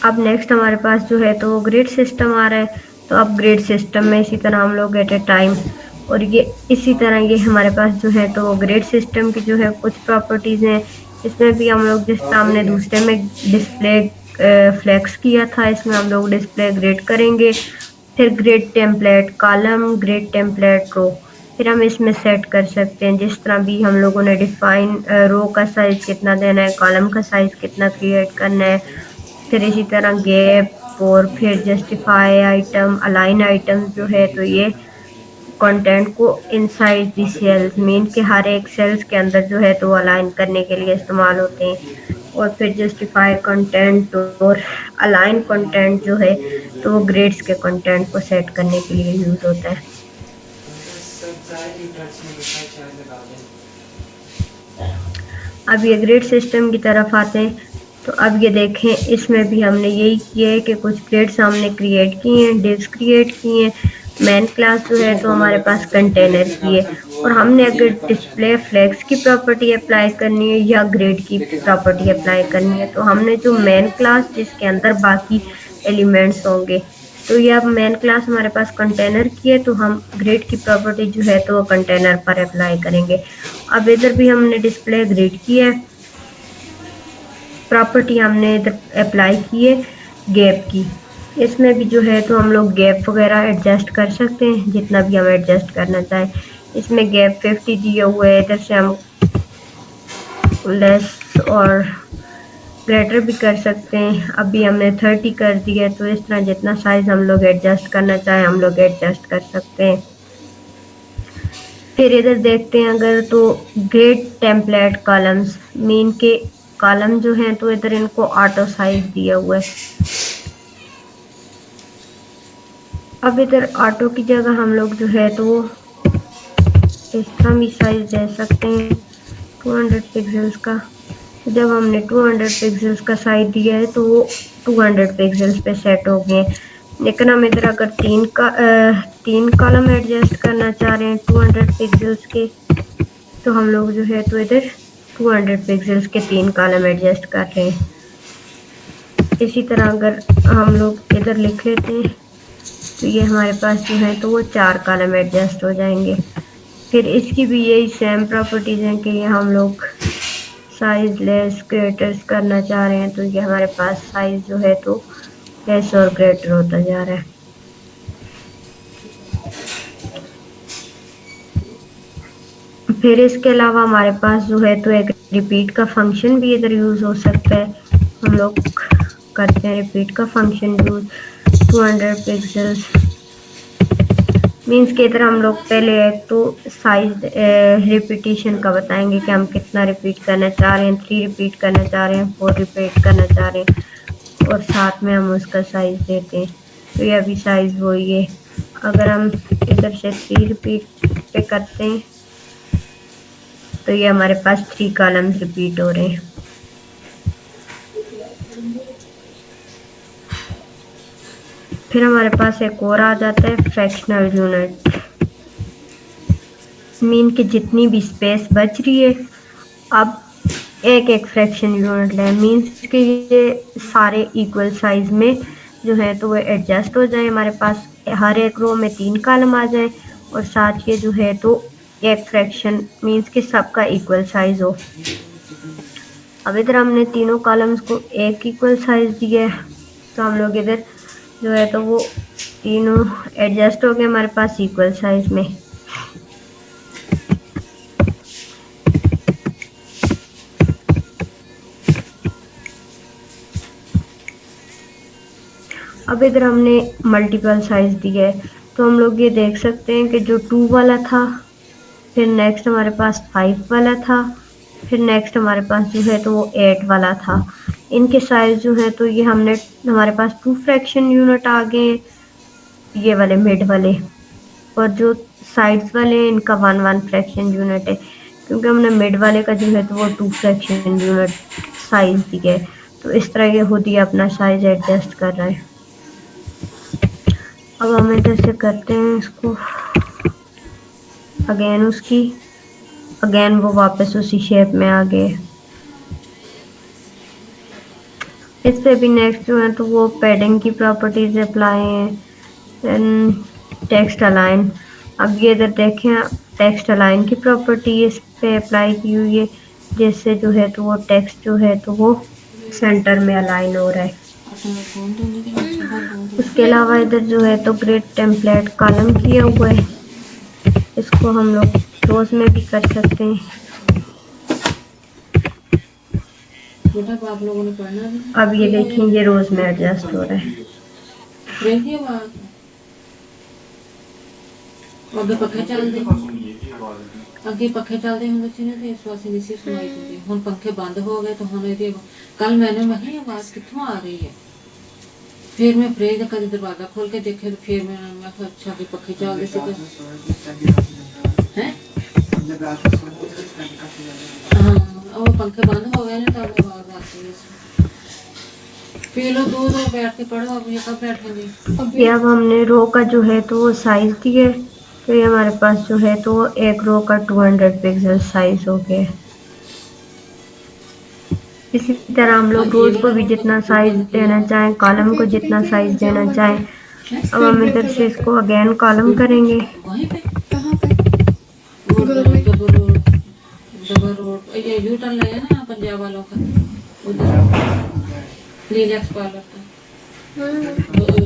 अब नेक्स्ट हमारे पास जो है तो ग्रिड सिस्टम आ रहा है। तो अब ग्रिड सिस्टम में इसी तरह हम लोग एट ए टाइम, और ये इसी तरह ये हमारे पास जो है तो ग्रिड सिस्टम की जो है कुछ प्रॉपर्टीज़ हैं। इसमें भी हम लोग जिस तरह हमने दूसरे में डिस्प्ले फ्लेक्स किया था, इसमें हम लोग डिस्प्ले ग्रिड करेंगे। फिर grid template column, grid template row, फिर हम इसमें सेट कर सकते हैं जिस तरह भी हम लोगों ने डिफाइन रो का साइज़ कितना देना है, कॉलम का साइज़ कितना क्रिएट करना है। फिर इसी तरह गैप और फिर जस्टिफाई आइटम, अलाइन आइटम्स जो है तो ये कंटेंट को इनसाइड दी सेल्स, मीन के हर एक सेल्स के अंदर जो है तो अलाइन करने के लिए इस्तेमाल होते हैं। और फिर जस्टिफाई कंटेंट और अलाइन कंटेंट जो है तो वो ग्रेड्स के कंटेंट को सेट करने के लिए यूज़ होता है। अब ये ग्रेड सिस्टम की तरफ आते हैं। तो अब ये देखें, इसमें भी हमने यही किया है कि कुछ ग्रेड्स हमने क्रिएट किए हैं, डिव्स क्रिएट किए हैं। मेन क्लास जो है तो हमारे पास कंटेनर की है, और हमने अगर डिस्प्ले फ्लेक्स की प्रॉपर्टी अप्लाई करनी है या ग्रेड की प्रॉपर्टी अप्लाई करनी है, तो हमने जो मेन क्लास जिसके अंदर बाकी एलिमेंट्स होंगे, तो ये अब मेन क्लास हमारे पास कंटेनर की है, तो हम ग्रेड की प्रॉपर्टी जो है तो वो कंटेनर पर अप्लाई करेंगे। अब इधर भी हमने डिस्प्ले ग्रेड की है, प्रॉपर्टी हमने इधर अप्लाई की है गैप की। इसमें भी जो है तो हम लोग गैप वगैरह एडजस्ट कर सकते हैं जितना भी हम एडजस्ट करना चाहें। इसमें गैप 50 दिया हुआ है, इधर से हम लेस और ग्रेटर भी कर सकते हैं। अभी हमने 30 कर दिया है, तो इस तरह जितना साइज़ हम लोग एडजस्ट करना चाहें हम लोग एडजस्ट कर सकते हैं। फिर इधर देखते हैं अगर, तो ग्रेड टेम्पलेट कॉलम्स, मीन के कॉलम जो हैं तो इधर इनको ऑटो साइज दिया हुआ है। अब इधर ऑटो की जगह हम लोग जो है तो इस तरह भी साइज दे सकते हैं 200 पिक्सल्स का। जब हमने 200 पिक्सल्स का साइज दिया है तो वो 200 पिक्सल्स पे सेट हो गए। लेकिन हम इधर अगर तीन कॉलम एडजस्ट करना चाह रहे हैं 200 पिक्सल्स के, तो हम लोग जो है तो इधर 200 पिक्सल्स के 3 कॉलम एडजस्ट कर रहे हैं। इसी तरह अगर हम लोग इधर लिख लेते हैं तो ये हमारे पास जो है तो वो 4 कॉलम एडजस्ट हो जाएंगे। फिर इसकी भी यही सेम प्रॉपर्टीज़ हैं कि ये हम लोग साइज लेस ग्रेटर्स करना चाह रहे हैं, तो ये हमारे पास साइज जो है तो लेस और ग्रेटर होता जा रहा है। फिर इसके अलावा हमारे पास जो है तो एक रिपीट का फंक्शन भी इधर यूज़ हो सकता है। हम लोग करते हैं रिपीट का फंक्शन यूज़ 200 पिक्सल्स, मीन्स के इधर हम लोग पहले एक तो साइज रिपीटिशन का बताएंगे कि हम कितना रिपीट करना चाह रहे हैं, 3 रिपीट करना चाह रहे हैं, 4 रिपीट करना चाह रहे हैं, और साथ में हम उसका साइज देते हैं। तो ये अभी साइज वही है। अगर हम इधर से 3 रिपीट पे करते हैं तो ये हमारे पास 3 कॉलम्स रिपीट हो रहे हैं। फिर हमारे पास एक और आ जाता है फ्रैक्शनल यूनिट, मीन कि जितनी भी स्पेस बच रही है अब एक एक फ्रैक्शन यूनिट लें, मीन्स कि ये सारे इक्वल साइज में जो है तो वो एडजस्ट हो जाए। हमारे पास हर एक रो में 3 कॉलम आ जाए, और साथ ये जो है तो एक फ्रैक्शन, मीन्स कि सबका इक्वल साइज हो। अब इधर हमने तीनों कॉलम्स को एक इक्वल साइज दिया है, तो हम लोग इधर जो है तो वो तीनों एडजस्ट हो गए हमारे पास इक्वल साइज में। अब इधर हमने मल्टीपल साइज दिया है, तो हम लोग ये देख सकते हैं कि जो 2 वाला था, फिर नेक्स्ट हमारे पास 5 वाला था, फिर नेक्स्ट हमारे पास जो है तो वो 8 वाला था। इनके साइज जो है तो ये हमने हमारे पास 2 फ्रैक्शन यूनिट आ गए ये वाले मिड वाले, और जो साइड्स वाले हैं इनका 1 फ्रैक्शन यूनिट है, क्योंकि हमने मिड वाले का जो है तो वो 2 फ्रैक्शन यूनिट साइज दिया है। तो इस तरह ये खुद ही अपना साइज एडजस्ट कर रहा है। अब हम इधर से करते हैं इसको अगेन वो वापस उसी शेप में आ गए। इस पे भी नेक्स्ट जो है तो वो पैडिंग की प्रॉपर्टीज अप्लाई हैं। देन टेक्स्ट अलाइन, अब ये इधर देखें टेक्स्ट अलाइन की प्रॉपर्टी इस पे अप्लाई की हुई है, जिससे जो है तो वो टेक्स्ट जो है तो वो सेंटर में अलाइन हो रहा है। उसके अलावा इधर जो है तो ग्रिड टेम्पलेट कॉलम किया हुआ है, इसको हम लोग रोज में भी कर सकते हैं। आप लोगों ने पढ़ना भी अब ये देखें ये रोज में एडजस्ट हो रहा है। देखिए बात ਅੱਗੇ ਪੱਖੇ ਚੱਲਦੇ ਅੱਗੇ ਪੱਖੇ ਚੱਲਦੇ ਹੁੰਦੇ ਸੀ ਨਾ ਤੇ ਇਸ ਵਾਸਤੇ ਨਹੀਂ ਸੀ ਸੁਣਾਈ ਦਿੰਦੀ। ਹੁਣ ਪੰਖੇ ਬੰਦ ਹੋ ਗਏ ਤਾਂ ਹੁਣ ਇਹਦੀ ਕੱਲ मैंने मैं किहा आवाज कित्थों आ रही है। फिर मैं फ्रिज का दरवाजा खोल के देखे तो फिर मैं कहा अच्छा कि पक्खे चलते सी हैं। हाँ वो पंखे बंद हो गए ना तब आवाज आती है। पी लो दूध और बैठ के पढ़ो। अब ये कब बैठेंगे। ये अब हमने रो का जो है तो वो साइज दिया है, तो ये हमारे पास जो है तो एक रो का 200 पिक्सल साइज हो गया। इसी तरह हम लोग रोज को भी जितना साइज देना चाहें, कॉलम को जितना साइज देना चाहें। अब हम इधर से इसको अगेन कॉलम करेंगे। वहीं पे कहाँ पे? डबल रोड ये यू टर्न ले ना पंजाब वालों का उधर लीलैक्स पार्लर का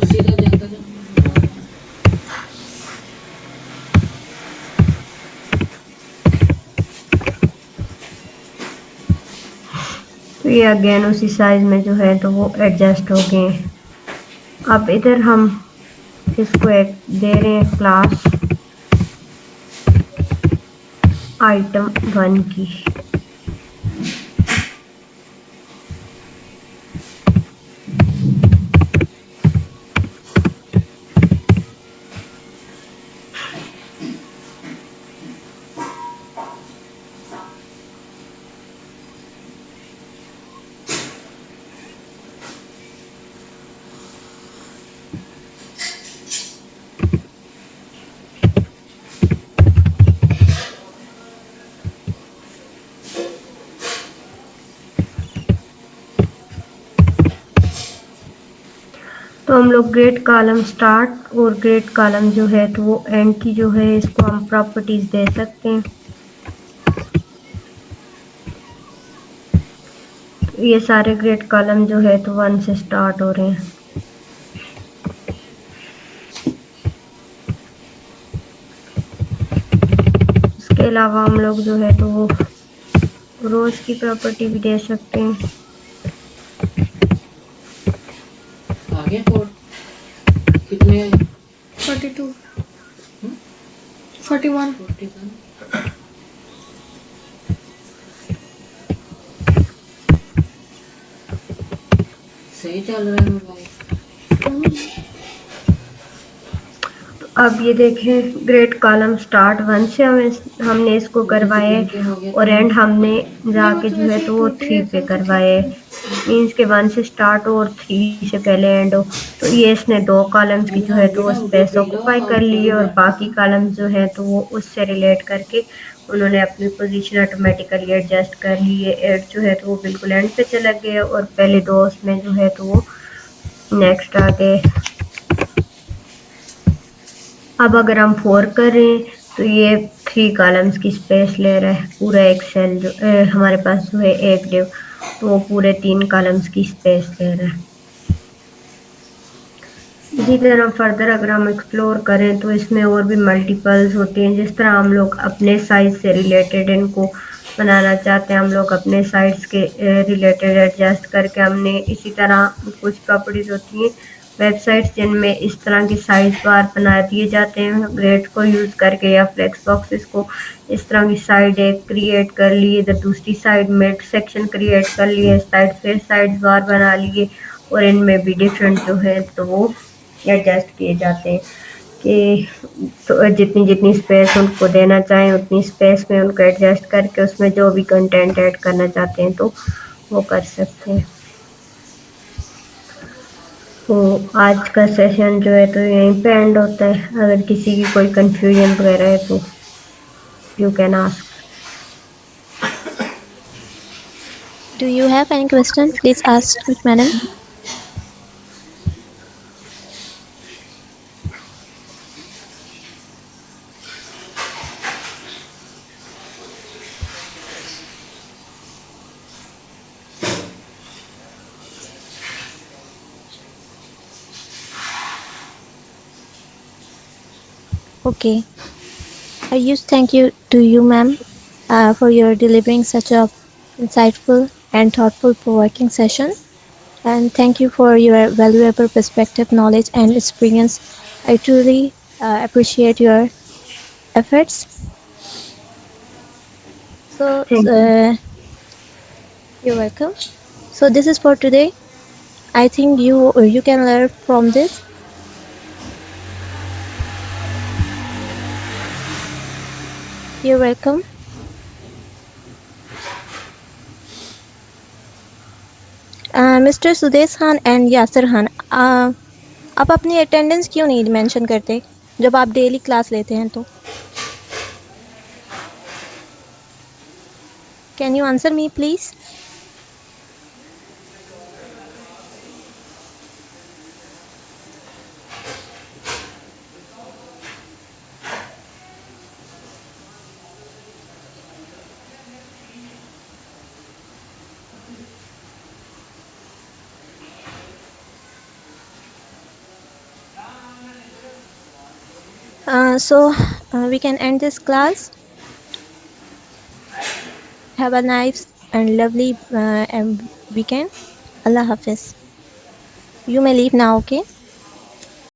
सीधा जाता है। तो ये अगेन उसी साइज में जो है तो वो एडजस्ट हो गए। अब इधर हम इसको एक दे रहे हैं क्लास आइटम 1 की। तो हम लोग ग्रेड कॉलम स्टार्ट और ग्रेड कॉलम जो है तो वो एंड की जो है इसको हम प्रॉपर्टीज दे सकते हैं। तो ये सारे ग्रेड कॉलम जो है तो 1 से स्टार्ट हो रहे हैं। इसके अलावा हम लोग जो है तो वो रोज की प्रॉपर्टी भी दे सकते हैं। आगे कोड कितने 42 41 सही चल रहा है मोबाइल। अब ये देखें ग्रेड कॉलम स्टार्ट 1 से हमने इसको करवाए और एंड हमने जाके जो है तो वो 3 पे करवाए। मीन्स के 1 से स्टार्ट और 3 से पहले एंड हो। तो ये इसने 2 कॉलम्स की जो है तो वो स्पेस ऑक्यूपाई कर ली और बाकी कॉलम्स जो है तो वो उससे रिलेट करके उन्होंने अपनी पोजीशन ऑटोमेटिकली एडजस्ट कर ली है। 8 जो है तो वो बिल्कुल एंड पे चला गया और पहले 2 उसमें जो है तो वो नेक्स्ट आ गए। अब अगर हम 4 करें तो ये 3 कॉलम्स की स्पेस ले रहा है। पूरा एक सेल जो हमारे पास जो है एक डिव तो वो पूरे 3 कॉलम्स की स्पेस ले रहा है। इसी तरह फर्दर अगर हम एक्सप्लोर करें तो इसमें और भी मल्टीपल्स होते हैं। जिस तरह हम लोग अपने साइज से रिलेटेड इनको बनाना चाहते हैं, हम लोग अपने साइज के रिलेटेड एडजस्ट करके हमने इसी तरह कुछ प्रॉपर्टीज होती हैं वेबसाइट्स जिनमें इस तरह के साइज बार बना दिए जाते हैं। ग्रेड को यूज़ करके या फ्लेक्स बॉक्सेस को इस तरह की साइड एक क्रिएट कर लिए, इधर दूसरी साइड मिड सेक्शन क्रिएट कर लिए, साइड फिर साइड बार बना लिए और इनमें भी डिफरेंट जो है तो वो एडजस्ट किए जाते हैं। कि तो जितनी जितनी स्पेस उनको देना चाहें उतनी स्पेस में उनको एडजस्ट करके उसमें जो भी कंटेंट ऐड करना चाहते हैं तो वो कर सकते हैं। तो आज का सेशन जो है तो यहीं पे एंड होता है। अगर किसी की कोई कंफ्यूजन वगैरह है तो you can ask. Do you have any question? Please ask with madam. Okay. A huge thank you to you, ma'am, for your delivering such a insightful and thoughtful provoking session. And thank you for your valuable perspective, knowledge, and experience. I truly appreciate your efforts. So, thank you. you're welcome. So this is for today. I think you can learn from this. You're welcome. Mister Sudesh Khan and Yasir Khan, आप अपनी attendance क्यों नहीं mention करते जब आप daily class लेते हैं तो? Can you answer me please? So we can end this class. Have a nice and lovely weekend. Allah Hafiz. You may leave now, okay?